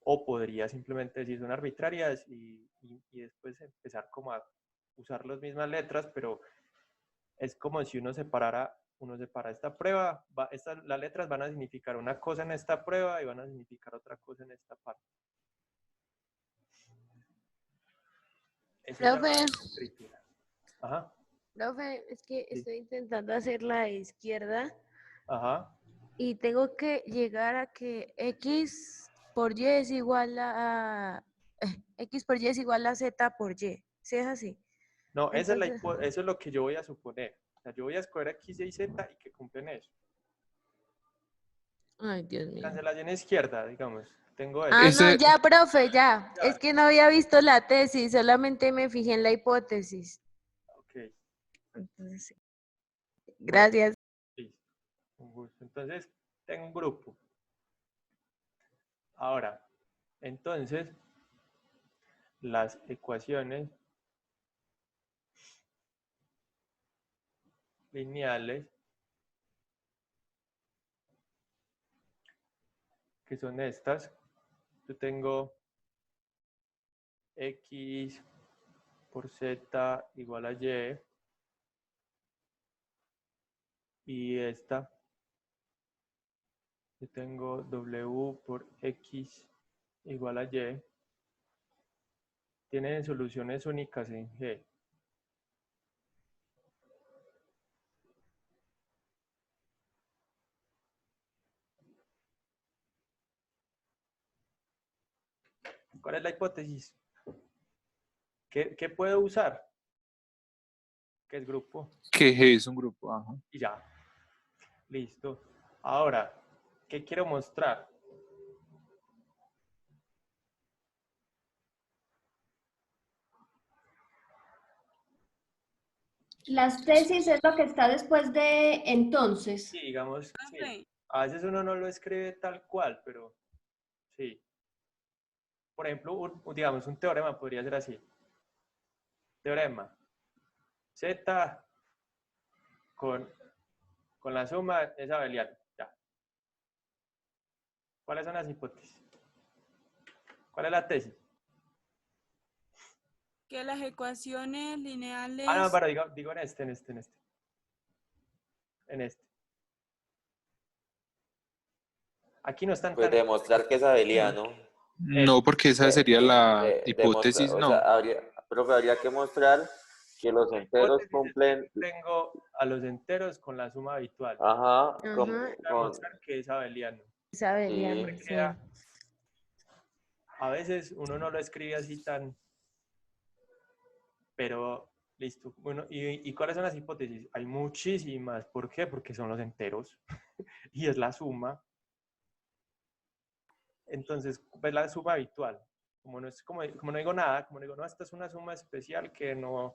o podría simplemente decir son arbitrarias y después empezar como a usar las mismas letras, pero es como si uno separa esta prueba, las letras van a significar una cosa en esta prueba y van a significar otra cosa en esta parte. Eso ya Profe, es escritura. Ajá, profe, es que sí. estoy intentando hacer la izquierda Ajá. y tengo que llegar a que x por y es igual x por y es igual a z por y. ¿Sí es así? No, Entonces, eso es lo que yo voy a suponer. O sea, yo voy a escoger X, Y, Z y que cumplen eso. ay, Dios mío. Cancelación izquierda, digamos. Tengo eso. Ah, no, Ese, ya, profe, ya. Ya. Es que no había visto la tesis, solamente me fijé en la hipótesis. Ok, Entonces, sí. bueno, Gracias. listo. Un gusto. Entonces, tengo un grupo. Ahora, entonces, las ecuaciones lineales, que son estas, yo tengo X por Z igual a y esta, yo tengo W por X igual a Y, tienen soluciones únicas en G. ¿Cuál es la hipótesis? ¿Qué puedo usar? ¿Qué es grupo? que G es un grupo, ajá. Y ya. Listo. Ahora, ¿qué quiero mostrar? Las tesis es lo que está después de entonces. Sí, digamos, sí. Profe, A veces uno no lo escribe tal cual, pero sí. Por ejemplo, digamos, un teorema podría ser así. Teorema. Z con la suma es abeliano. Ya. ¿Cuáles son las hipótesis? ¿Cuál es la tesis? que las ecuaciones lineales... Ah, no, pero digo en este. En este. Aquí no están Pues tan... demostrar que es abeliano. No, porque esa sería la hipótesis, O sea, no. profe, habría que mostrar que los La enteros hipótesis es cumplen, que tengo a los enteros con la suma habitual. ajá, Ajá. Voy a demostrar que es abeliano. Es abeliano, Sí. sí. Queda, a veces uno no lo escribe así tan, pero listo. Bueno, ¿y cuáles son las hipótesis? Hay muchísimas. ¿Por qué? Porque son los enteros y es la suma. Entonces, pues la suma habitual. Como no digo nada, como digo, no, esta es una suma especial que no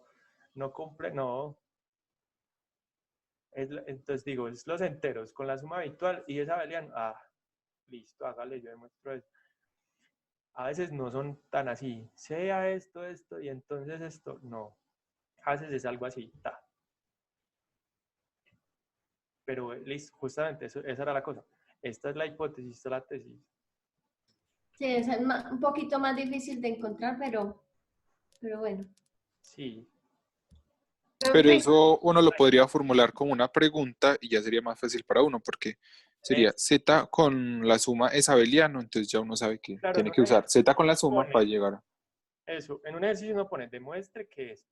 cumple, no. Entonces digo, es los enteros con la suma habitual y es abeliano. Ah, listo, hágale, yo demuestro eso. A veces no son tan así, sea esto, y entonces esto, no. A veces es algo así, ta. Pero listo, justamente esa era la cosa. Esta es la hipótesis, esta es la tesis. Sí, es un poquito más difícil de encontrar, pero bueno. Sí. Pero Profe, eso uno lo podría formular como una pregunta y ya sería más fácil para uno, porque sería Z con la suma es abeliano, entonces ya uno sabe que Claro, tiene que usar Z con la suma pone para llegar a... eso. En un ejercicio uno pone, demuestre que es.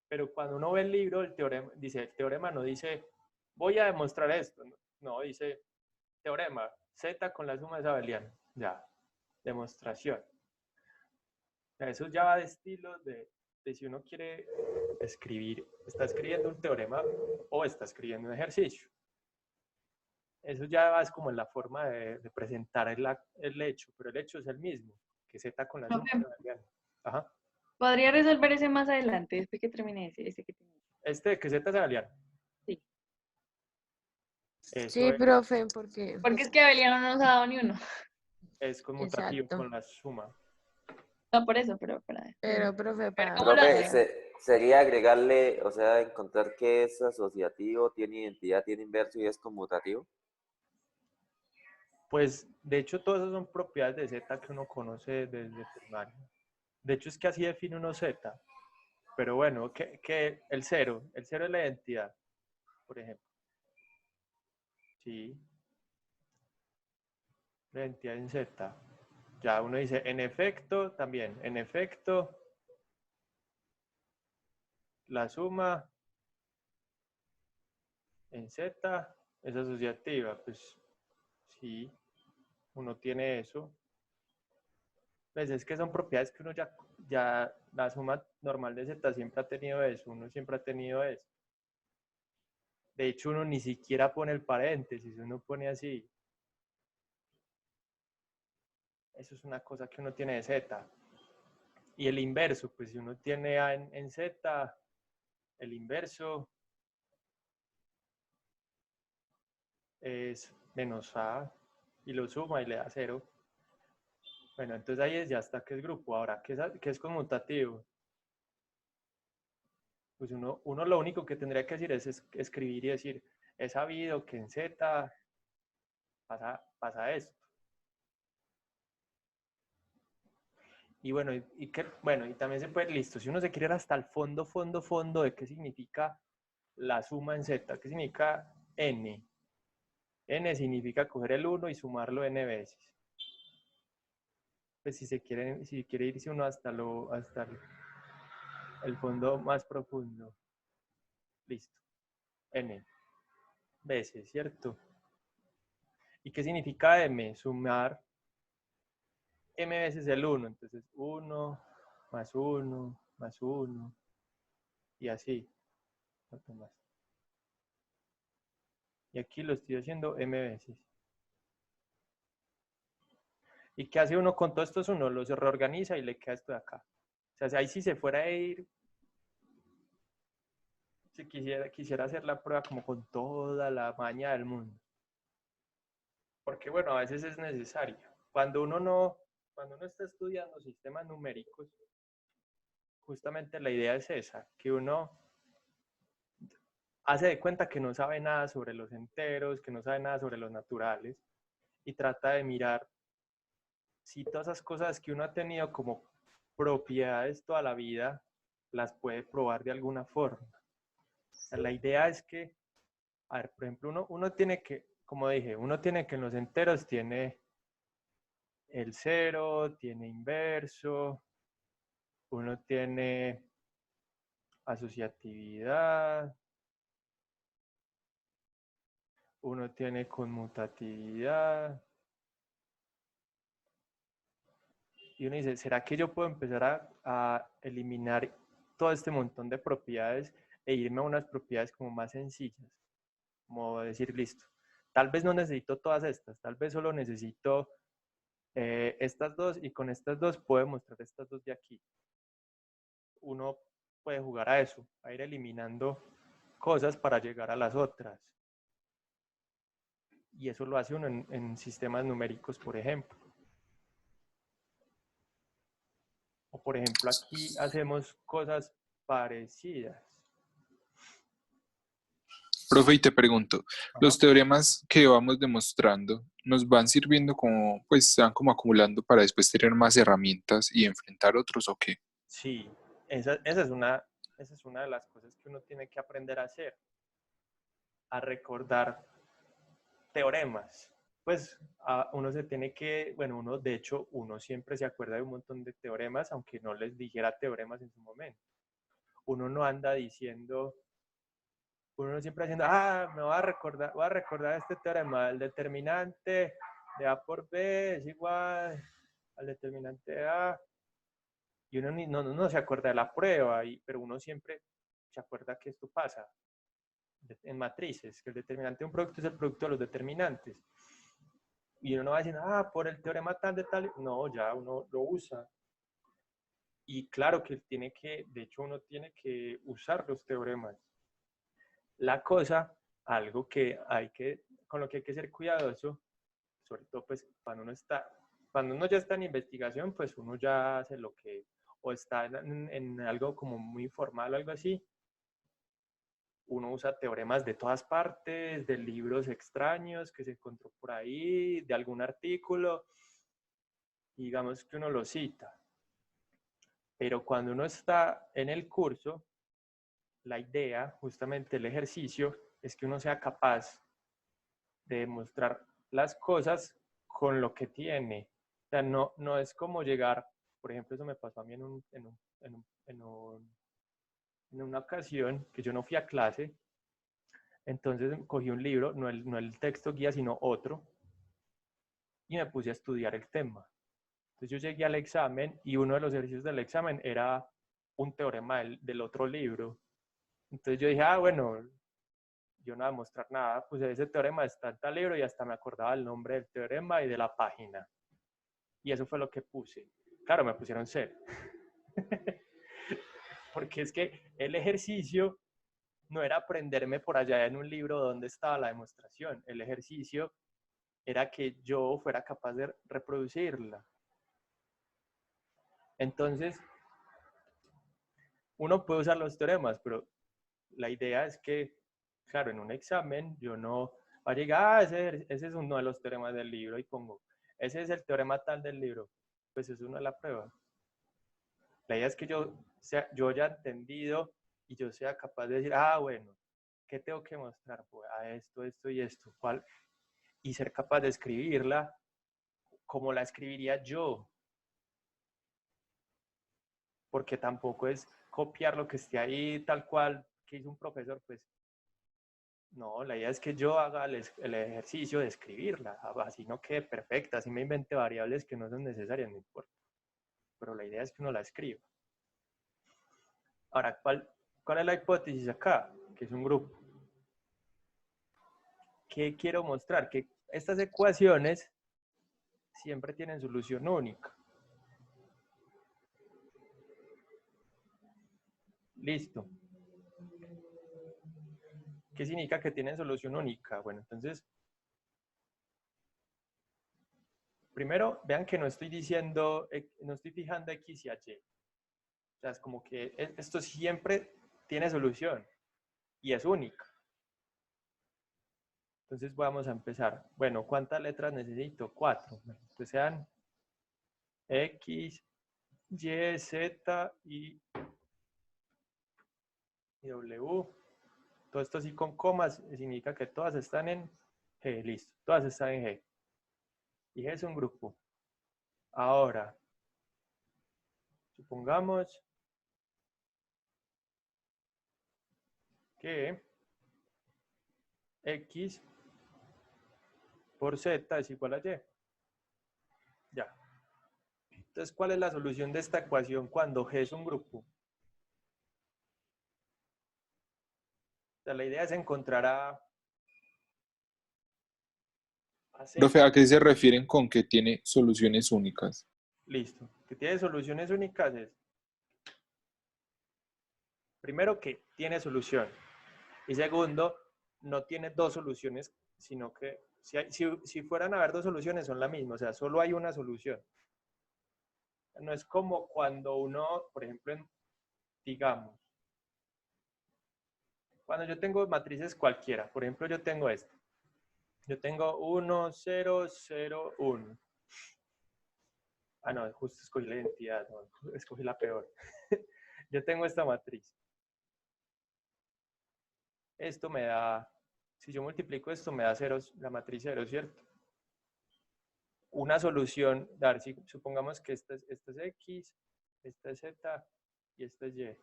Pero cuando uno ve el libro, el teorema no dice, voy a demostrar esto. No, dice, teorema, Z con la suma es abeliano. Ya, demostración. O sea, eso ya va de estilos de si uno quiere escribir, está escribiendo un teorema o está escribiendo un ejercicio. Eso ya es como en la forma de presentar el hecho, pero el hecho es el mismo, que Z con la suma Profe, de variables. Ajá. ¿podría resolver ese más adelante, después que termine ese que tenía? Este que Z es abeliano. Sí. Eso Sí, profe, porque... Porque es que Abeliano no nos ha dado ni uno. es conmutativo Exacto. con la suma. No, por eso, pero para ver. Pero, profe, Pero para... ¿cómo lo Profe, hacemos? sería agregarle, o sea, encontrar que es asociativo, tiene identidad, tiene inverso y es conmutativo. Pues, de hecho, todas esas son propiedades de Z que uno conoce desde primaria. De hecho, es que así define uno Z. Pero bueno, que el cero es la identidad, por ejemplo. Sí, la identidad en Z. Ya uno dice, en efecto, también, en efecto, la suma en Z es asociativa. Pues sí, uno tiene eso. Pues es que son propiedades que uno ya la suma normal de Z siempre ha tenido eso, uno siempre ha tenido eso. De hecho, uno ni siquiera pone el paréntesis, uno pone así. Eso es una cosa que uno tiene de Z. Y el inverso, pues si uno tiene A en Z, el inverso es menos A y lo suma y le da 0. Bueno, entonces ahí ya está que es grupo. Ahora, ¿qué es conmutativo? Pues uno lo único que tendría que decir es escribir y decir, he sabido que en Z pasa esto. Y bueno, y también se puede, listo, si uno se quiere ir hasta el fondo de qué significa la suma en Z, qué significa N. N significa coger el 1 y sumarlo N veces. Pues si quiere irse uno hasta el fondo más profundo. Listo. N veces, ¿cierto? ¿Y qué significa M? Sumar M veces el 1. Entonces 1 más 1 más 1 y así. ¿Cuánto más? Y aquí lo estoy haciendo M veces. ¿Y qué hace uno con todos estos uno? Los reorganiza y le queda esto de acá. O sea, ahí si se fuera a ir, si quisiera hacer la prueba como con toda la maña del mundo. Porque bueno, a veces es necesario. Cuando uno está estudiando sistemas numéricos, justamente la idea es esa, que uno hace de cuenta que no sabe nada sobre los enteros, que no sabe nada sobre los naturales, y trata de mirar si todas esas cosas que uno ha tenido como propiedades toda la vida, las puede probar de alguna forma. O sea, la idea es que, a ver, por ejemplo, uno tiene que, como dije, uno tiene que en los enteros tiene el cero, tiene inverso, uno tiene asociatividad, uno tiene conmutatividad. Y uno dice, ¿será que yo puedo empezar a eliminar todo este montón de propiedades e irme a unas propiedades como más sencillas? Como decir, listo, tal vez no necesito todas estas, tal vez solo necesito estas dos y con estas dos puedo mostrar estas dos de aquí. Uno puede jugar a eso, a ir eliminando cosas para llegar a las otras. Y eso lo hace uno en sistemas numéricos, por ejemplo. O por ejemplo, aquí hacemos cosas parecidas. Profe, y te pregunto, Ajá. los teoremas que vamos demostrando nos van sirviendo como, pues, se van como acumulando para después tener más herramientas y enfrentar otros o qué? Sí, esa es una de las cosas que uno tiene que aprender a hacer, a recordar teoremas. Pues uno se tiene que, bueno, uno de hecho, uno siempre se acuerda de un montón de teoremas, aunque no les dijera teoremas en su momento. Uno no anda diciendo, uno siempre haciendo, me voy a recordar este teorema, el determinante de A por B es igual al determinante de A y uno no se acuerda de la prueba, pero uno siempre se acuerda que esto pasa en matrices, que el determinante de un producto es el producto de los determinantes. Y uno no va diciendo, por el teorema tal de tal, no, ya uno lo usa. Y claro que de hecho uno tiene que usar los teoremas. La cosa, algo con lo que hay que ser cuidadoso, sobre todo pues cuando uno ya está en investigación, pues uno ya hace lo que, o está en algo como muy formal o algo así, uno usa teoremas de todas partes, de libros extraños que se encontró por ahí, de algún artículo, y digamos que uno lo cita. Pero cuando uno está en el curso, la idea, justamente el ejercicio, es que uno sea capaz de demostrar las cosas con lo que tiene. O sea, no es como llegar, por ejemplo, eso me pasó a mí en una ocasión que yo no fui a clase, entonces cogí un libro, no el texto guía, sino otro, y me puse a estudiar el tema. Entonces yo llegué al examen y uno de los ejercicios del examen era un teorema del otro libro. Entonces yo dije, bueno, yo no voy a mostrar nada, pues ese teorema está en tal libro y hasta me acordaba el nombre del teorema y de la página. Y eso fue lo que puse. Claro, me pusieron 0. Porque es que el ejercicio no era aprenderme por allá en un libro donde estaba la demostración. El ejercicio era que yo fuera capaz de reproducirla. Entonces, uno puede usar los teoremas, pero la idea es que, claro, en un examen yo no va a llegar, ese es uno de los teoremas del libro y pongo, ese es el teorema tal del libro. Pues eso no es la prueba. La idea es que yo haya entendido y yo sea capaz de decir, bueno, ¿qué tengo que mostrar? Pues esto y esto. ¿Cuál? Y ser capaz de escribirla como la escribiría yo. Porque tampoco es copiar lo que esté ahí tal cual que hizo un profesor, pues no, la idea es que yo haga el ejercicio de escribirla, así no quede perfecta, así me invente variables que no son necesarias, no importa. Pero la idea es que uno la escriba. Ahora, ¿cuál es la hipótesis acá? Que es un grupo. ¿Qué quiero mostrar? Que estas ecuaciones siempre tienen solución única. Listo. ¿Qué significa que tienen solución única? Bueno, entonces, primero, vean que no estoy fijando X y Y. O sea, es como que esto siempre tiene solución y es única. Entonces vamos a empezar. Bueno, ¿cuántas letras necesito? 4. Que sean X, Y, Z y W. Todo esto así con comas significa que todas están en G. Listo, todas están en G. Y G es un grupo. Ahora, supongamos que X por Z es igual a Y. Ya. Entonces, ¿cuál es la solución de esta ecuación cuando G es un grupo? O sea, la idea es encontrar a Z. Profe, ¿a qué se refieren con que tiene soluciones únicas? Listo. Que tiene soluciones únicas es, primero, que tiene solución. Y segundo, no tiene dos soluciones, sino que si fueran a haber dos soluciones son la misma. O sea, solo hay una solución. No es como cuando uno, por ejemplo, digamos, cuando yo tengo matrices cualquiera, por ejemplo, yo tengo esta. Yo tengo 1, 0, 0, 1. No, justo escogí la identidad, no, escogí la peor. Yo tengo esta matriz. Esto me da, si yo multiplico esto, me da 0, la matriz 0, ¿cierto? Una solución, si supongamos que esta es X, esta es Z y esta es Y.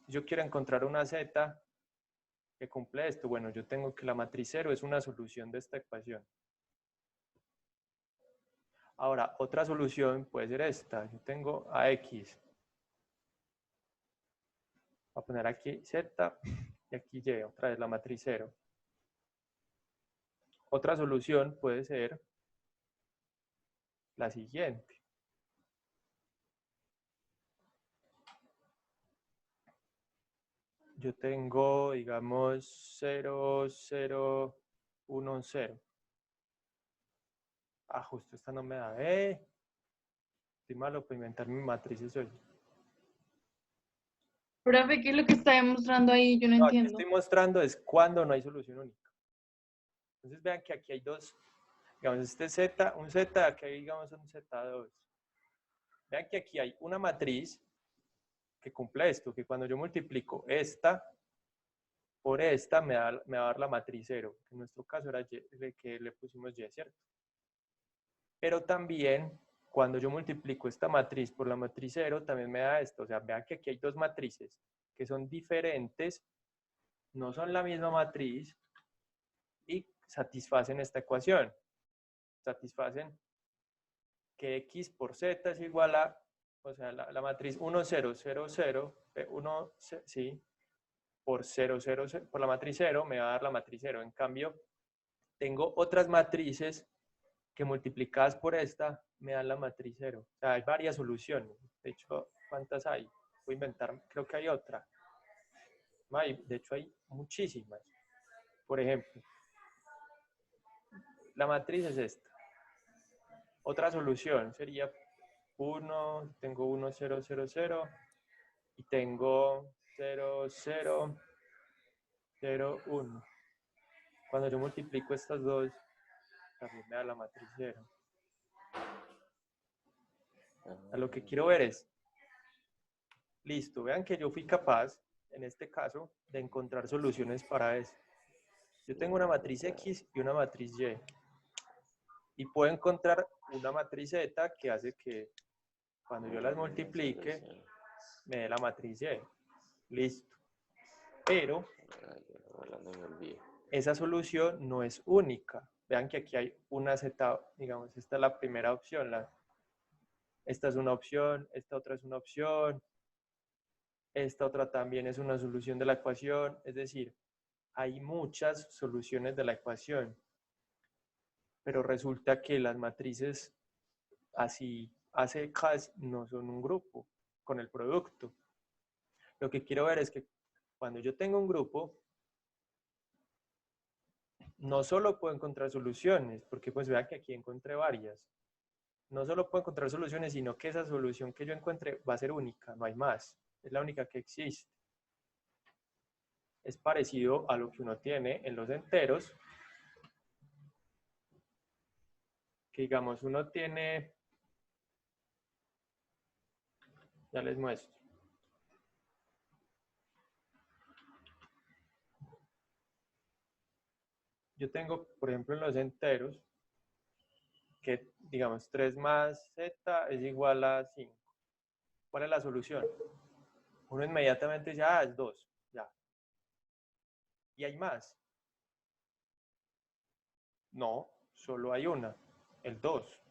Si yo quiero encontrar una Z que cumple esto, bueno, yo tengo que la matriz 0 es una solución de esta ecuación. Ahora, otra solución puede ser esta. Yo tengo a X a poner aquí Z y aquí Y, otra vez la matriz 0. Otra solución puede ser la siguiente. Yo tengo, digamos, 0, 0, 1, 0. Ah, justo esta no me da. Estoy malo para inventar mis matrices hoy. Profe, ¿qué es lo que está demostrando ahí? Yo no No, aquí entiendo. estoy mostrando es cuando no hay solución única. Entonces vean que aquí hay dos, digamos, este es Z, un Z, aquí hay, digamos, un Z2. Vean que aquí hay una matriz que cumple esto, que cuando yo multiplico esta por esta me va a dar la matriz 0, que en nuestro caso era Y, que le pusimos Y, ¿cierto? Pero también, cuando yo multiplico esta matriz por la matriz 0, también me da esto. O sea, vean que aquí hay dos matrices que son diferentes, no son la misma matriz y satisfacen esta ecuación. Satisfacen que X por Z es igual a, o sea, la matriz 1, 0, 0, 0, 1, sí, por 0, 0, 0, por la matriz 0 me va a dar la matriz 0. En cambio, tengo otras matrices que multiplicadas por esta me dan la matriz 0. O sea, hay varias soluciones. De hecho, ¿cuántas hay? Voy a inventar, creo que hay otra. De hecho, hay muchísimas. Por ejemplo, la matriz es esta. Otra solución sería 1, tengo 1, 0, 0, 0 y tengo 0, 0, 0, 1. Cuando yo multiplico estas dos, también me da la matriz 0. A lo que quiero ver es, listo, vean que yo fui capaz, en este caso, de encontrar soluciones para eso. Yo tengo una matriz X y una matriz Y. Y puedo encontrar una matriz Z que hace que cuando yo las multiplique, me dé la matriz Y. Listo. Pero esa solución no es única. Vean que aquí hay una Z, digamos, esta es la primera opción. Esta es una opción, esta otra es una opción, esta otra también es una solución de la ecuación. Es decir, hay muchas soluciones de la ecuación. Pero resulta que las matrices así a secas no son un grupo con el producto. Lo que quiero ver es que cuando yo tengo un grupo, no solo puedo encontrar soluciones, porque pues vean que aquí encontré varias. No solo puedo encontrar soluciones, sino que esa solución que yo encuentre va a ser única, no hay más. Es la única que existe. Es parecido a lo que uno tiene en los enteros, que digamos uno tiene, ya les muestro. Yo tengo, por ejemplo, en los enteros, que digamos 3 más z es igual a 5. ¿Cuál es la solución? Uno inmediatamente dice, es 2, ya. ¿Y hay más? No, solo hay una, el 2.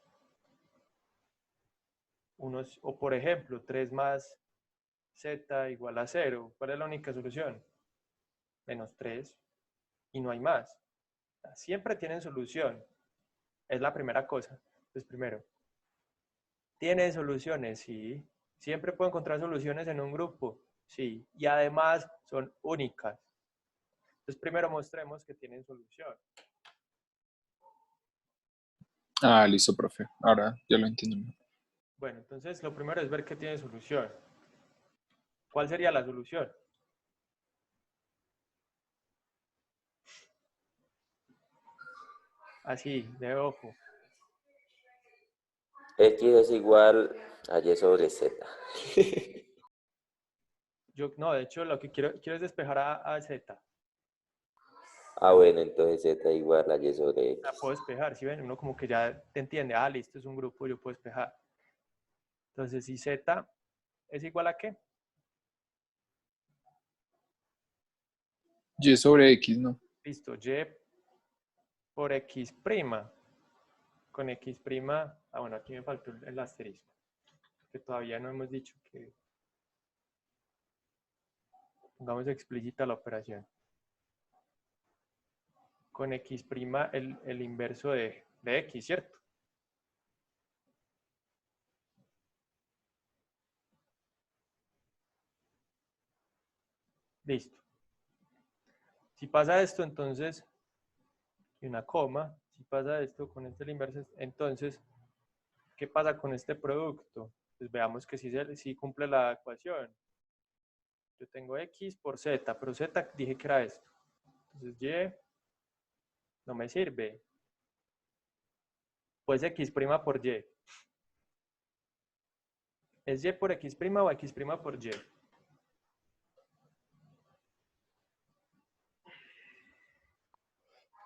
O por ejemplo, 3 más z igual a 0. ¿Cuál es la única solución? Menos 3. Y no hay más. Siempre tienen solución. Es la primera cosa. Entonces, primero, ¿tiene soluciones? Sí. ¿Siempre puedo encontrar soluciones en un grupo? Sí. Y además son únicas. Entonces, primero mostremos que tienen solución. Listo, profe. Ahora ya lo entiendo. Bueno, entonces lo primero es ver que tiene solución. ¿Cuál sería la solución? Así, de ojo. X es igual a Y sobre Z. No, de hecho, lo que quiero es despejar a Z. Bueno, entonces Z igual a Y sobre X. La puedo despejar, ¿sí ven? Uno como que ya te entiende. Listo, es un grupo, yo puedo despejar. Entonces, si Z es igual a ¿qué? Y sobre X, ¿no? Listo, Y por X prima. Con X prima, bueno, aquí me faltó el asterisco. Que todavía no hemos dicho que... Pongamos explícita la operación. Con x' el inverso de x, ¿cierto? Listo. Si pasa esto, entonces, y una coma, si pasa esto con el inverso, entonces, ¿qué pasa con este producto? Pues veamos que sí cumple la ecuación. Yo tengo x por z, pero z dije que era esto. Entonces, y no me sirve. Pues x' por y. ¿Es y por x' o x' por y?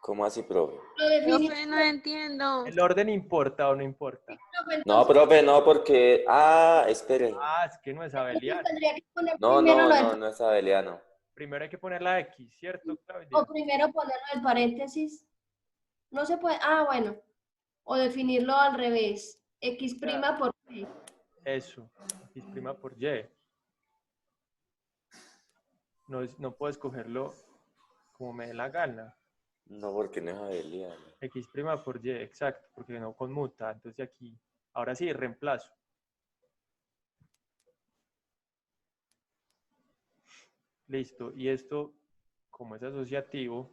¿Cómo así, profe? Lo define. Profe, no entiendo. ¿El orden importa o no importa? Profe, No, entonces, profe, no, porque... Ah, espere. Ah, es que no es abeliano. tendría que poner No, primero no, lo no, del, no es abeliano. Primero hay que poner la x, ¿cierto, o Claudia? primero ponerlo del paréntesis. No se puede. Ah, bueno. O definirlo al revés. X' sea, por y. Eso, x' por y. No puedo escogerlo como me dé la gana. No, porque no es abeliano. X' por y, exacto, porque no conmuta. Entonces aquí, ahora sí, reemplazo. Listo, y esto, como es asociativo,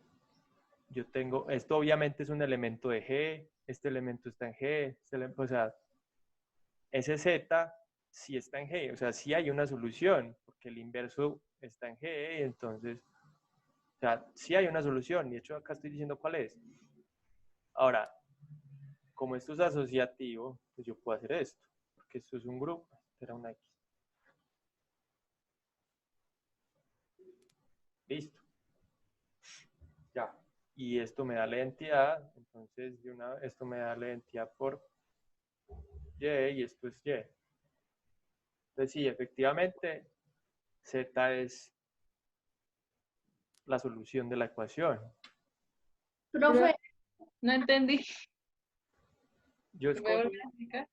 yo tengo, esto obviamente es un elemento de G, este elemento está en G, o sea, ese Z sí está en G, o sea, sí hay una solución, porque el inverso está en G, entonces, o sea, sí hay una solución, y de hecho acá estoy diciendo cuál es. Ahora, como esto es asociativo, pues yo puedo hacer esto, porque esto es un grupo, era una X. Listo. Ya. Y esto me da la identidad, entonces esto me da la identidad por Y y esto es Y. Entonces sí, efectivamente, Z es la solución de la ecuación. Profe, No entendí. Yo ¿Me vuelve escogí, a explicar?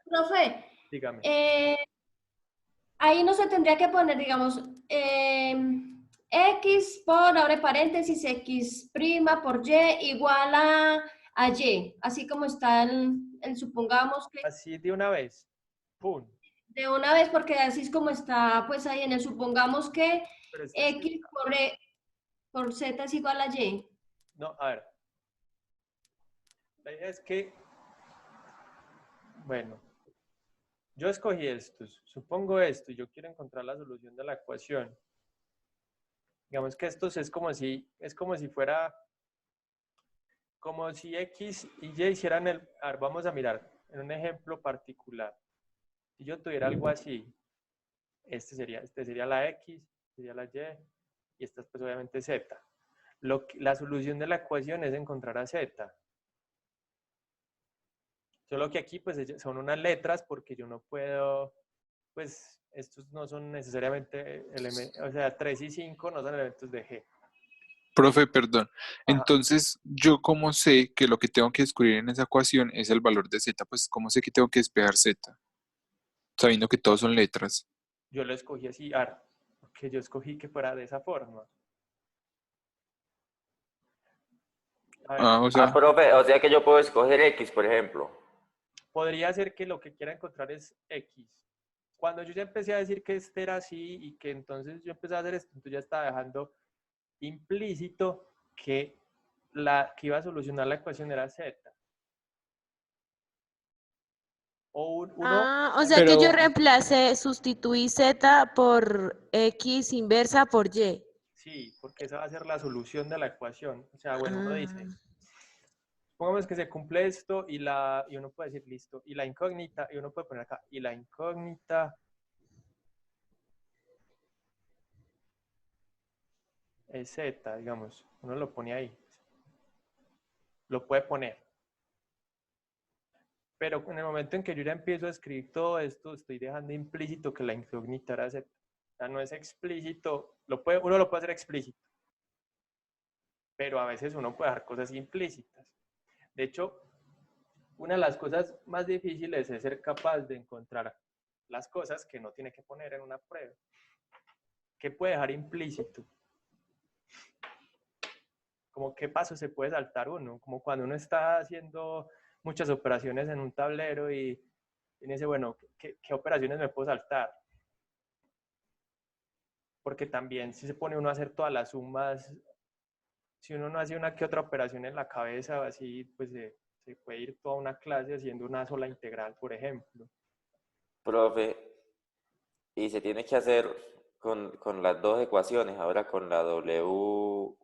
profe, dígame. ahí no se tendría que poner, digamos, X por, abre paréntesis, X' por Y igual a Y, así como está el supongamos que Así de una vez. ¡Pum! de una vez, porque así es como está, pues ahí en el supongamos que Pero es que, X por Z es igual a Y. no, a ver. La idea es que, bueno, yo escogí estos, supongo esto, y yo quiero encontrar la solución de la ecuación. Digamos que estos es como si fuera, como si X y Y hicieran a ver, vamos a mirar en un ejemplo particular. Si yo tuviera algo así, este sería la X, sería la Y, y esta es pues obviamente Z. La solución de la ecuación es encontrar a Z. Solo que aquí pues son unas letras porque yo no puedo, pues estos no son necesariamente elementos, o sea, 3 y 5 no son elementos de G. Profe, perdón. Ajá. Entonces, ¿yo cómo sé que lo que tengo que descubrir en esa ecuación es el valor de z? Pues, ¿cómo sé que tengo que despejar z? Sabiendo que todos son letras. Yo lo escogí así, porque yo escogí que fuera de esa forma. A ver, Ah, o sea, profe, o sea que yo puedo escoger X, por ejemplo. podría ser que lo que quiera encontrar es X. Cuando yo ya empecé a decir que este era así y que entonces yo empecé a hacer esto, entonces ya estaba dejando implícito que que iba a solucionar la ecuación era Z. O O sea que yo sustituí Z por X inversa por Y. sí, porque esa va a ser la solución de la ecuación. O sea, bueno, uno dice, Ah. supongamos que se cumple esto y uno puede decir listo, y la incógnita, y uno puede poner acá, y la incógnita es Z, digamos, uno lo pone ahí. Lo puede poner. Pero en el momento en que yo ya empiezo a escribir todo esto, estoy dejando implícito que la incógnita era Z. O sea, no es explícito, uno lo puede hacer explícito, pero a veces uno puede dejar cosas implícitas. De hecho, una de las cosas más difíciles es ser capaz de encontrar las cosas que no tiene que poner en una prueba. ¿qué puede dejar implícito? Como qué paso se puede saltar uno, como cuando uno está haciendo muchas operaciones en un tablero y dice, bueno, ¿qué operaciones me puedo saltar? Porque también si se pone uno a hacer todas las sumas, si uno no hace una que otra operación en la cabeza, así pues se puede ir toda una clase haciendo una sola integral, por ejemplo. Profe, y se tiene que hacer con las dos ecuaciones, ahora con la W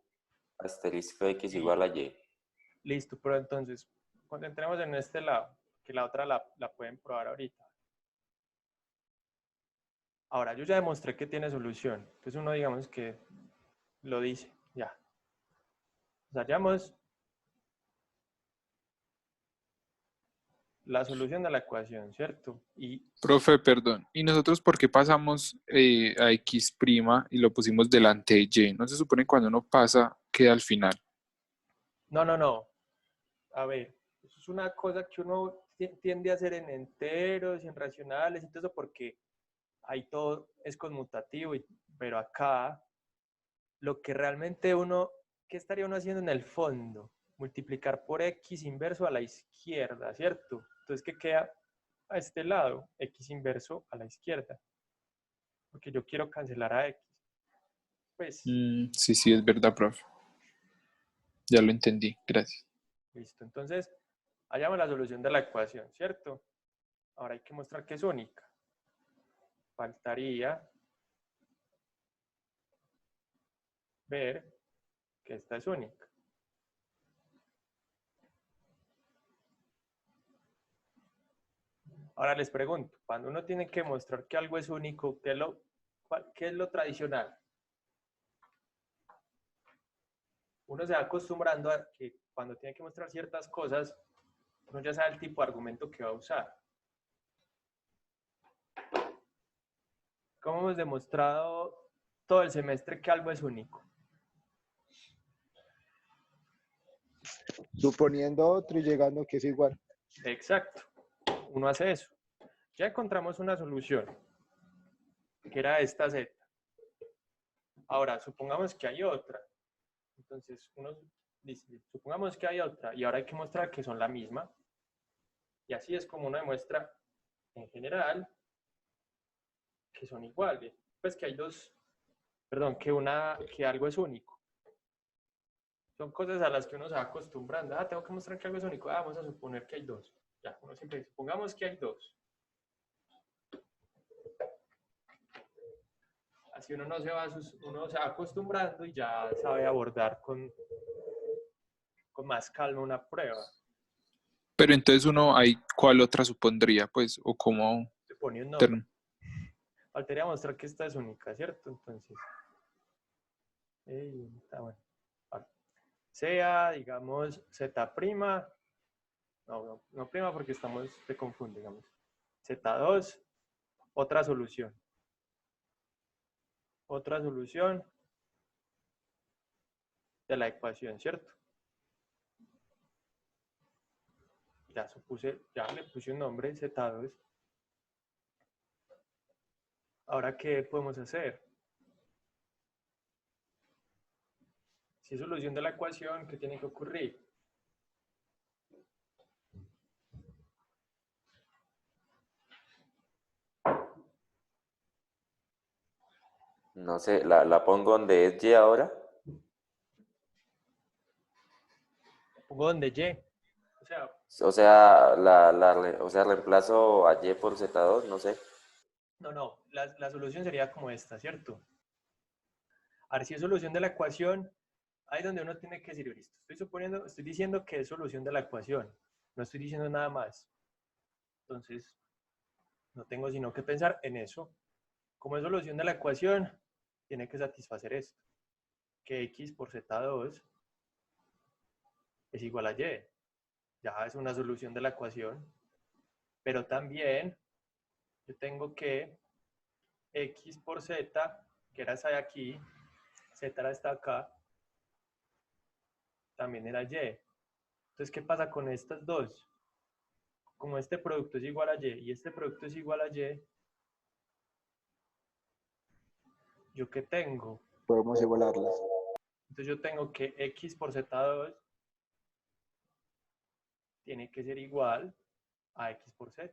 asterisco X igual a Y. Listo, pero entonces, concentremos en este lado, que la otra la pueden probar ahorita. Ahora, yo ya demostré que tiene solución. Entonces uno digamos que lo dice, ya. Hallamos la solución de la ecuación, ¿cierto? Y Profe, perdón. ¿Y nosotros por qué pasamos a X' y lo pusimos delante de Y? ¿No se supone que cuando uno pasa queda al final? no. A ver, eso es una cosa que uno tiende a hacer en enteros y en racionales y todo eso porque ahí todo es conmutativo, pero acá lo que realmente uno, ¿qué estaría uno haciendo en el fondo? Multiplicar por X inverso a la izquierda, ¿cierto? Entonces, ¿qué queda a este lado? X inverso a la izquierda. Porque yo quiero cancelar a X. Pues, Sí, es verdad, profe. Ya lo entendí, gracias. listo. Entonces, hallamos la solución de la ecuación, ¿cierto? Ahora hay que mostrar que es única. Faltaría ver que esta es única. Ahora les pregunto, cuando uno tiene que mostrar que algo es único, ¿qué es lo tradicional? Uno se va acostumbrando a que cuando tiene que mostrar ciertas cosas, uno ya sabe el tipo de argumento que va a usar. ¿Cómo hemos demostrado todo el semestre que algo es único? Suponiendo otro y llegando que es igual. Exacto. Uno hace eso. Ya encontramos una solución, que era esta z. Ahora, supongamos que hay otra. Entonces, uno dice, supongamos que hay otra, y ahora hay que mostrar que son la misma. Y así es como uno demuestra, en general, que son iguales. Pues que hay dos, perdón, que algo es único. Son cosas a las que uno se va acostumbrando. Ah, tengo que mostrar que algo es único. Ah, vamos a suponer que hay dos. Ya, uno siempre dice, supongamos que hay dos. Así uno uno se va acostumbrando y ya sabe abordar con más calma una prueba. Pero entonces uno ahí, ¿cuál otra supondría? Pues, o cómo... Se pone un nombre. Faltaría mostrar que esta es única, ¿cierto? Entonces, está bueno. Vale. Sea, digamos, Z'. No prima porque se confunde, digamos. Z2, otra solución. Otra solución de la ecuación, ¿cierto? Ya le puse un nombre, Z2. Ahora, ¿qué podemos hacer? Si es solución de la ecuación, ¿qué tiene que ocurrir? No sé, la pongo donde es Y ahora. Pongo donde Y. O sea, reemplazo a Y por Z2, no sé. No, la solución sería como esta, ¿cierto? A ver, si es solución de la ecuación, ahí es donde uno tiene que decir, listo, estoy diciendo que es solución de la ecuación, no estoy diciendo nada más. Entonces, no tengo sino que pensar en eso. Como es solución de la ecuación, tiene que satisfacer esto, que X por Z2 es igual a Y. Ya es una solución de la ecuación. Pero también yo tengo que X por Z, que era esa de aquí, Z está acá, también era Y. Entonces, ¿qué pasa con estas dos? Como este producto es igual a Y y este producto es igual a Y, ¿Yo qué tengo? Podemos igualarlas. Entonces yo tengo que x por z2 tiene que ser igual a x por z.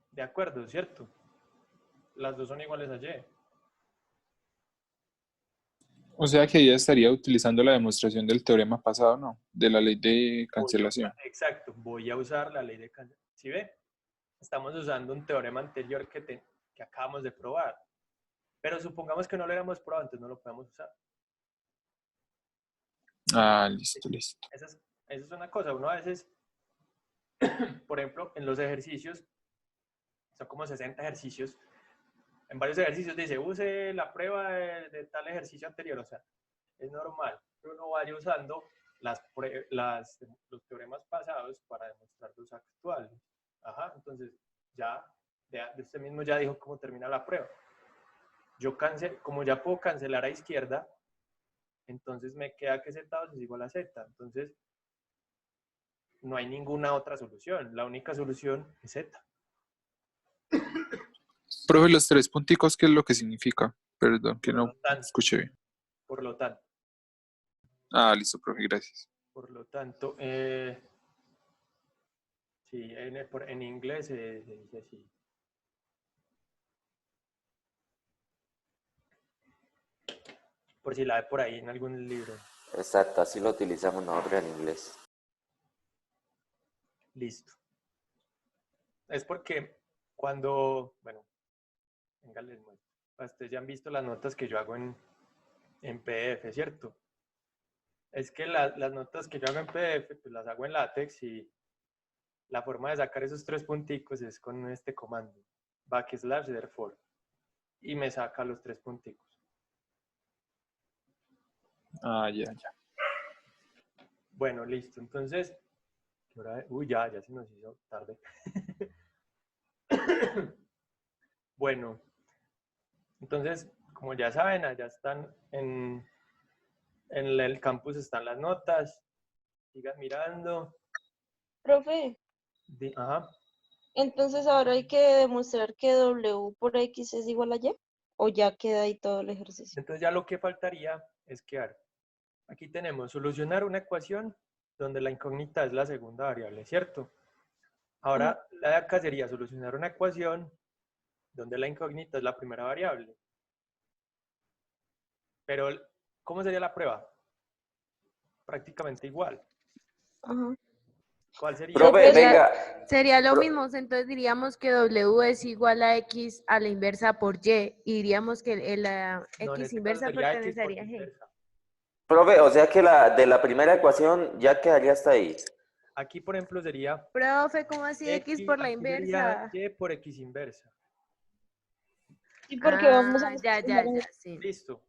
De acuerdo, ¿cierto? Las dos son iguales a y. O sea que ya estaría utilizando la demostración del teorema pasado, ¿no? De la ley de Voy a cancelación. usar- exacto, voy a usar la ley de cancelación. ¿Sí ve? Estamos usando un teorema anterior que acabamos de probar. Pero supongamos que no lo hayamos probado, entonces no lo podemos usar. Ah, listo, listo. Esa es una cosa. Uno a veces, por ejemplo, en los ejercicios, son como 60 ejercicios. En varios ejercicios dice, use la prueba de tal ejercicio anterior. O sea, es normal que uno vaya usando los teoremas pasados para demostrar los actuales. Ajá, entonces usted mismo ya dijo cómo termina la prueba. Como ya puedo cancelar a izquierda, entonces me queda que z2 es igual a z. Entonces, no hay ninguna otra solución. La única solución es z. Profe, los tres punticos, ¿qué es lo que significa? Perdón, que Por lo no tanto, escuché bien. por lo tanto, Ah, listo, profe, gracias. por lo tanto, sí, en inglés se dice así. Por si la ve por ahí en algún libro. Exacto, así lo utilizamos nosotros en inglés. Listo. Es porque bueno, venga, les muestro. Ustedes ya han visto las notas que yo hago en PDF, ¿cierto? Es que las notas que yo hago en PDF, pues las hago en LaTeX y la forma de sacar esos tres punticos es con este comando, \therefore, y me saca los tres punticos. Ah, ya, ya. Bueno, listo. Entonces, ¿qué hora es? Uy, ya se nos hizo tarde. Bueno, entonces, como ya saben, allá están en el campus están las notas. Sigan mirando. Profe, Ajá. entonces ahora hay que demostrar que W por X es igual a Y, o ya queda ahí todo el ejercicio. Entonces ya lo que faltaría es que aquí tenemos solucionar una ecuación donde la incógnita es la segunda variable, ¿cierto? Ahora la de acá sería solucionar una ecuación donde la incógnita es la primera variable. Pero, ¿cómo sería la prueba? Prácticamente igual. Ajá. ¿Cuál sería? Profe, venga. Sería lo mismo, entonces diríamos que W es igual a X a la inversa por Y, y diríamos que la No, en X este caso inversa sería X por pertenecería a G. inversa. Profe, o sea que de la primera ecuación ya quedaría hasta ahí. Aquí, por ejemplo, sería Profe, ¿cómo así X por la aquí sería inversa? Y por X inversa. Sí, porque vamos a Ya, sí. Listo,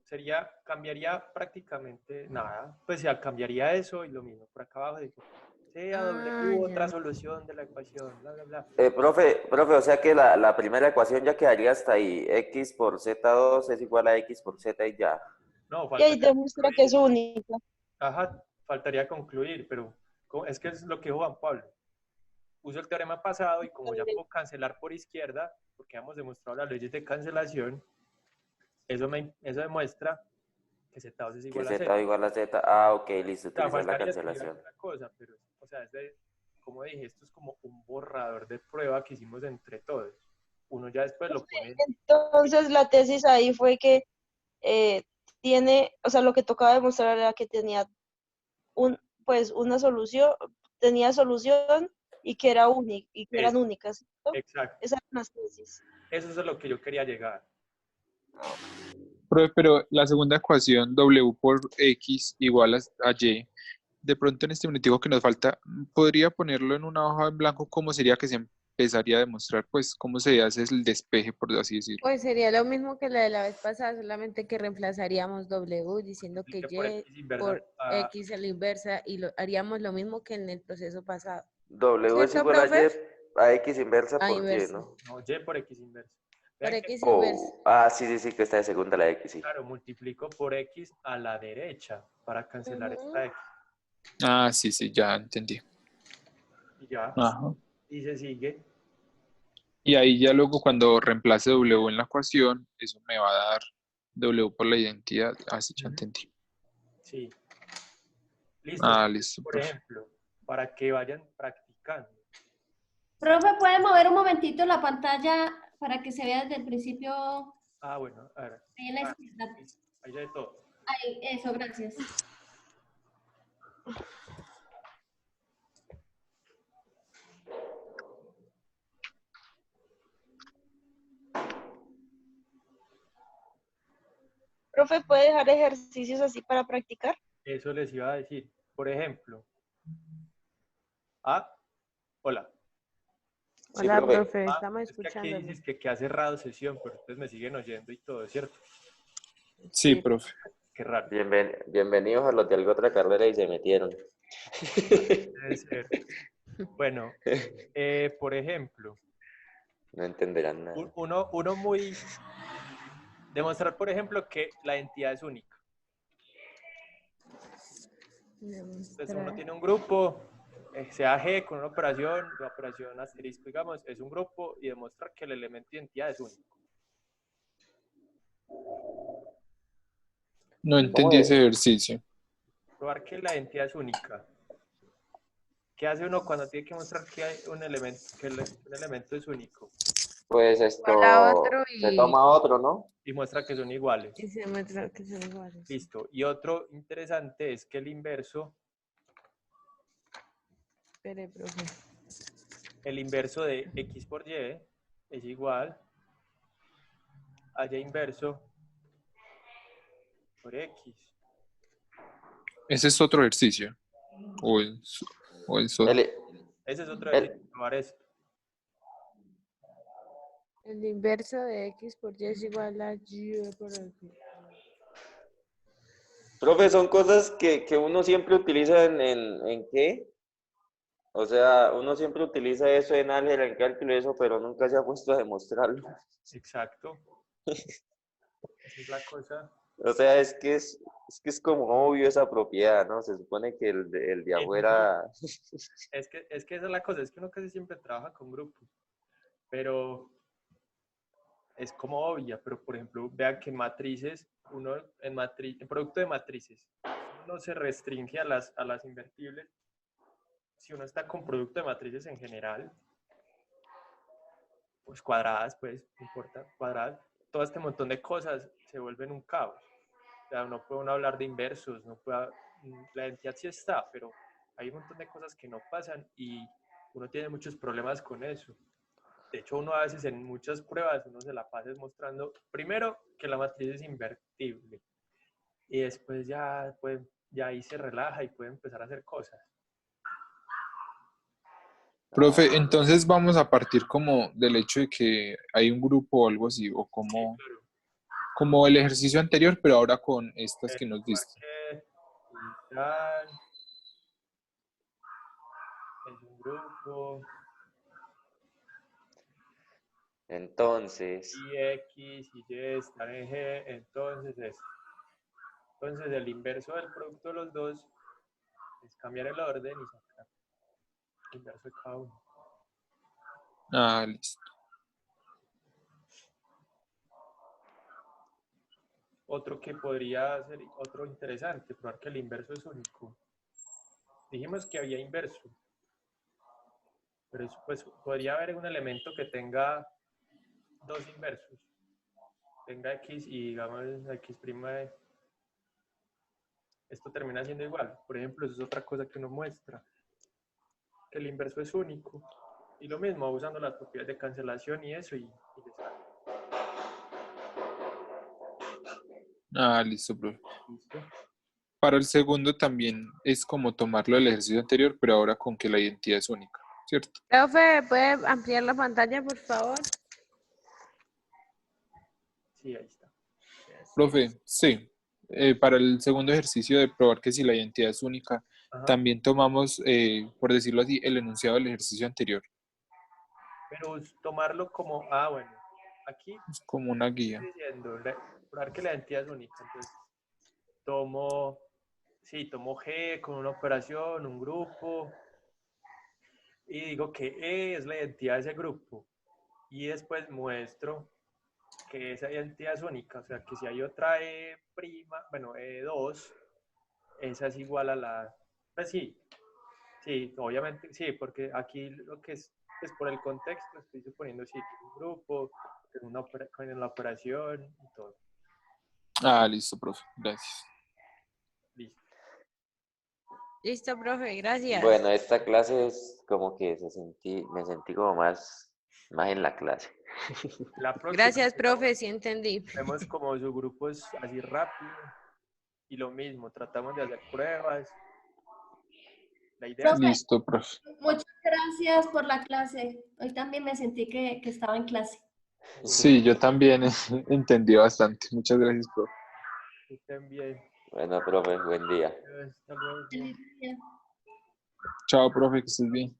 cambiaría prácticamente nada. Pues ya cambiaría eso y lo mismo. Por acá abajo digo, sea W otra solución de la ecuación, bla, bla, bla. Profe, o sea que la primera ecuación ya quedaría hasta ahí. X por Z2 es igual a X por Z y ya. No, Y ahí faltaría demuestra que es única. Ajá, faltaría concluir, pero es que es lo que dijo Juan Pablo. Uso el teorema pasado y como ya puedo cancelar por izquierda, porque hemos demostrado las leyes de cancelación, eso demuestra que Z2 es Que igual a Z Z. igual a Z. Ah, ok, listo, O sea, utilizar la faltaría escribir cancelación. otra cosa, pero, o sea, como dije, esto es como un borrador de prueba que hicimos entre todos. Uno ya después lo pone. Entonces la tesis ahí fue que o sea, lo que tocaba demostrar era que tenía una solución, tenía solución y que era única, y que eran únicas, ¿cierto? Exacto. Esas eran las tesis. Eso es a lo que yo quería llegar. Profe, pero la segunda ecuación, W por X igual a Y, de pronto en este minutico que nos falta, ¿podría ponerlo en una hoja en blanco? ¿Cómo sería que se empezaría a demostrar? Pues, ¿cómo se hace el despeje, por así decirlo? Pues sería lo mismo que la de la vez pasada, solamente que reemplazaríamos W diciendo que Y por X a la inversa y haríamos lo mismo que en el proceso pasado. W es igual a Y a X inversa por Y, ¿no? No, Y por X inversa. Por X inversa. Sí, que está de segunda la X, sí. Claro, multiplico por X a la derecha para cancelar esta X. Ah, sí, ya entendí. Y ya. Ajá. Y se sigue. Y ahí ya luego cuando reemplace W en la ecuación, eso me va a dar W por la identidad. Así ya entendí. Sí. Listo. Ah, listo, Por profe. ejemplo, para que vayan practicando. Profe, ¿puede mover un momentito la pantalla para que se vea desde el principio? Ah, bueno, a ver. Ahí en la izquierda. Ahí ya de todo. Ahí, eso, gracias. Profe, ¿puede dejar ejercicios así para practicar? Eso les iba a decir. Por ejemplo. Hola. Sí, Hola, profe. profe, estamos Es que aquí escuchándolo. dices que ha cerrado sesión, pero ustedes me siguen oyendo y todo, ¿cierto? Sí, profe. Qué raro. Bienvenidos a los de alguna otra carrera y se metieron. Debe ser. Bueno, por ejemplo, No entenderán nada. uno muy... Demostrar, por ejemplo, que la entidad es única. Entonces uno tiene un grupo, sea G con una operación, la operación asterisco, digamos, es un grupo y demostrar que el elemento de identidad es único. No entendí ese ejercicio. Probar que la entidad es única. ¿Qué hace uno cuando tiene que mostrar que hay un elemento, un elemento es único? Pues Igual a otro se y, toma otro, ¿no? Y muestra que son iguales. y se muestra que son iguales. Listo. Y otro interesante es que el inverso Espere, profe. de x por y es igual a y inverso por x. Ese es otro ejercicio. O es otro. Ese es otro ejercicio, probar esto. El inverso de x por y es igual a y por x. Profe, son cosas que uno siempre utiliza en ¿qué? O sea, uno siempre utiliza eso en álgebra, en cálculo y eso, pero nunca se ha puesto a demostrarlo. Exacto. Esa es la cosa. O sea, es que es como obvio esa propiedad, ¿no? Se supone que el de afuera... Es que esa es la cosa, es que uno casi siempre trabaja con grupos, pero es como obvia, pero por ejemplo, vean que en matrices, en producto de matrices, uno no se restringe a las invertibles. Si uno está con producto de matrices en general, pues cuadradas, pues, no importa, cuadradas, todo este montón de cosas se vuelven un caos. O sea, no puede uno hablar de inversos, la identidad sí está, pero hay un montón de cosas que no pasan y uno tiene muchos problemas con eso. De hecho, uno a veces en muchas pruebas uno se la pasa mostrando, primero, que la matriz es invertible y después ya ahí se relaja y puede empezar a hacer cosas. Profe, entonces vamos a partir como del hecho de que hay un grupo o algo así, o como, Sí, claro. como el ejercicio anterior, pero ahora con estas que nos diste. Es un grupo. Entonces, Y X y Y están en G, entonces esto. Entonces el inverso del producto de los dos es cambiar el orden y sacar el inverso de cada uno. Ah, listo. Otro que podría ser, otro interesante, probar que el inverso es único. Dijimos que había inverso, pero eso, pues podría haber un elemento que tenga dos inversos. Tenga X y digamos X', esto termina siendo igual. Por ejemplo, eso es otra cosa que uno muestra, que el inverso es único. Y lo mismo, usando las propiedades de cancelación y eso, y le sale. Ah, listo, profe. ¿Listo? Para el segundo también es como tomarlo del ejercicio anterior, pero ahora con que la identidad es única, ¿cierto? Profe, ¿puede ampliar la pantalla, por favor? Sí, ahí está. Profe, sí. Para el segundo ejercicio de probar que si la identidad es única, Ajá. también tomamos, por decirlo así, el enunciado del ejercicio anterior. Pero tomarlo como, bueno, aquí Es como una guía. estoy diciendo, probar que la identidad es única. Entonces, tomo G con una operación, un grupo, y digo que E es la identidad de ese grupo. y después muestro que esa identidad es única, o sea, que si hay otra E prima, bueno, E2, esa es igual a la, pues sí, sí, obviamente, sí, porque aquí lo que es por el contexto, estoy suponiendo sí, que es un grupo, que es con la operación y todo. Ah, listo, profe. Gracias. Listo. Listo, profe, gracias. Bueno, esta clase es como que me sentí como más en la clase. La próxima Gracias, profe, sí entendí. vemos como su grupo es así rápido y lo mismo, tratamos de hacer pruebas. La idea es Profe, Listo, profe. muchas gracias por la clase. Hoy también me sentí que estaba en clase. Sí, yo también entendí bastante. Muchas gracias, profe. que estén bien. Bueno, profe, buen día. Hasta luego. Feliz día. Chao, profe, que estés bien.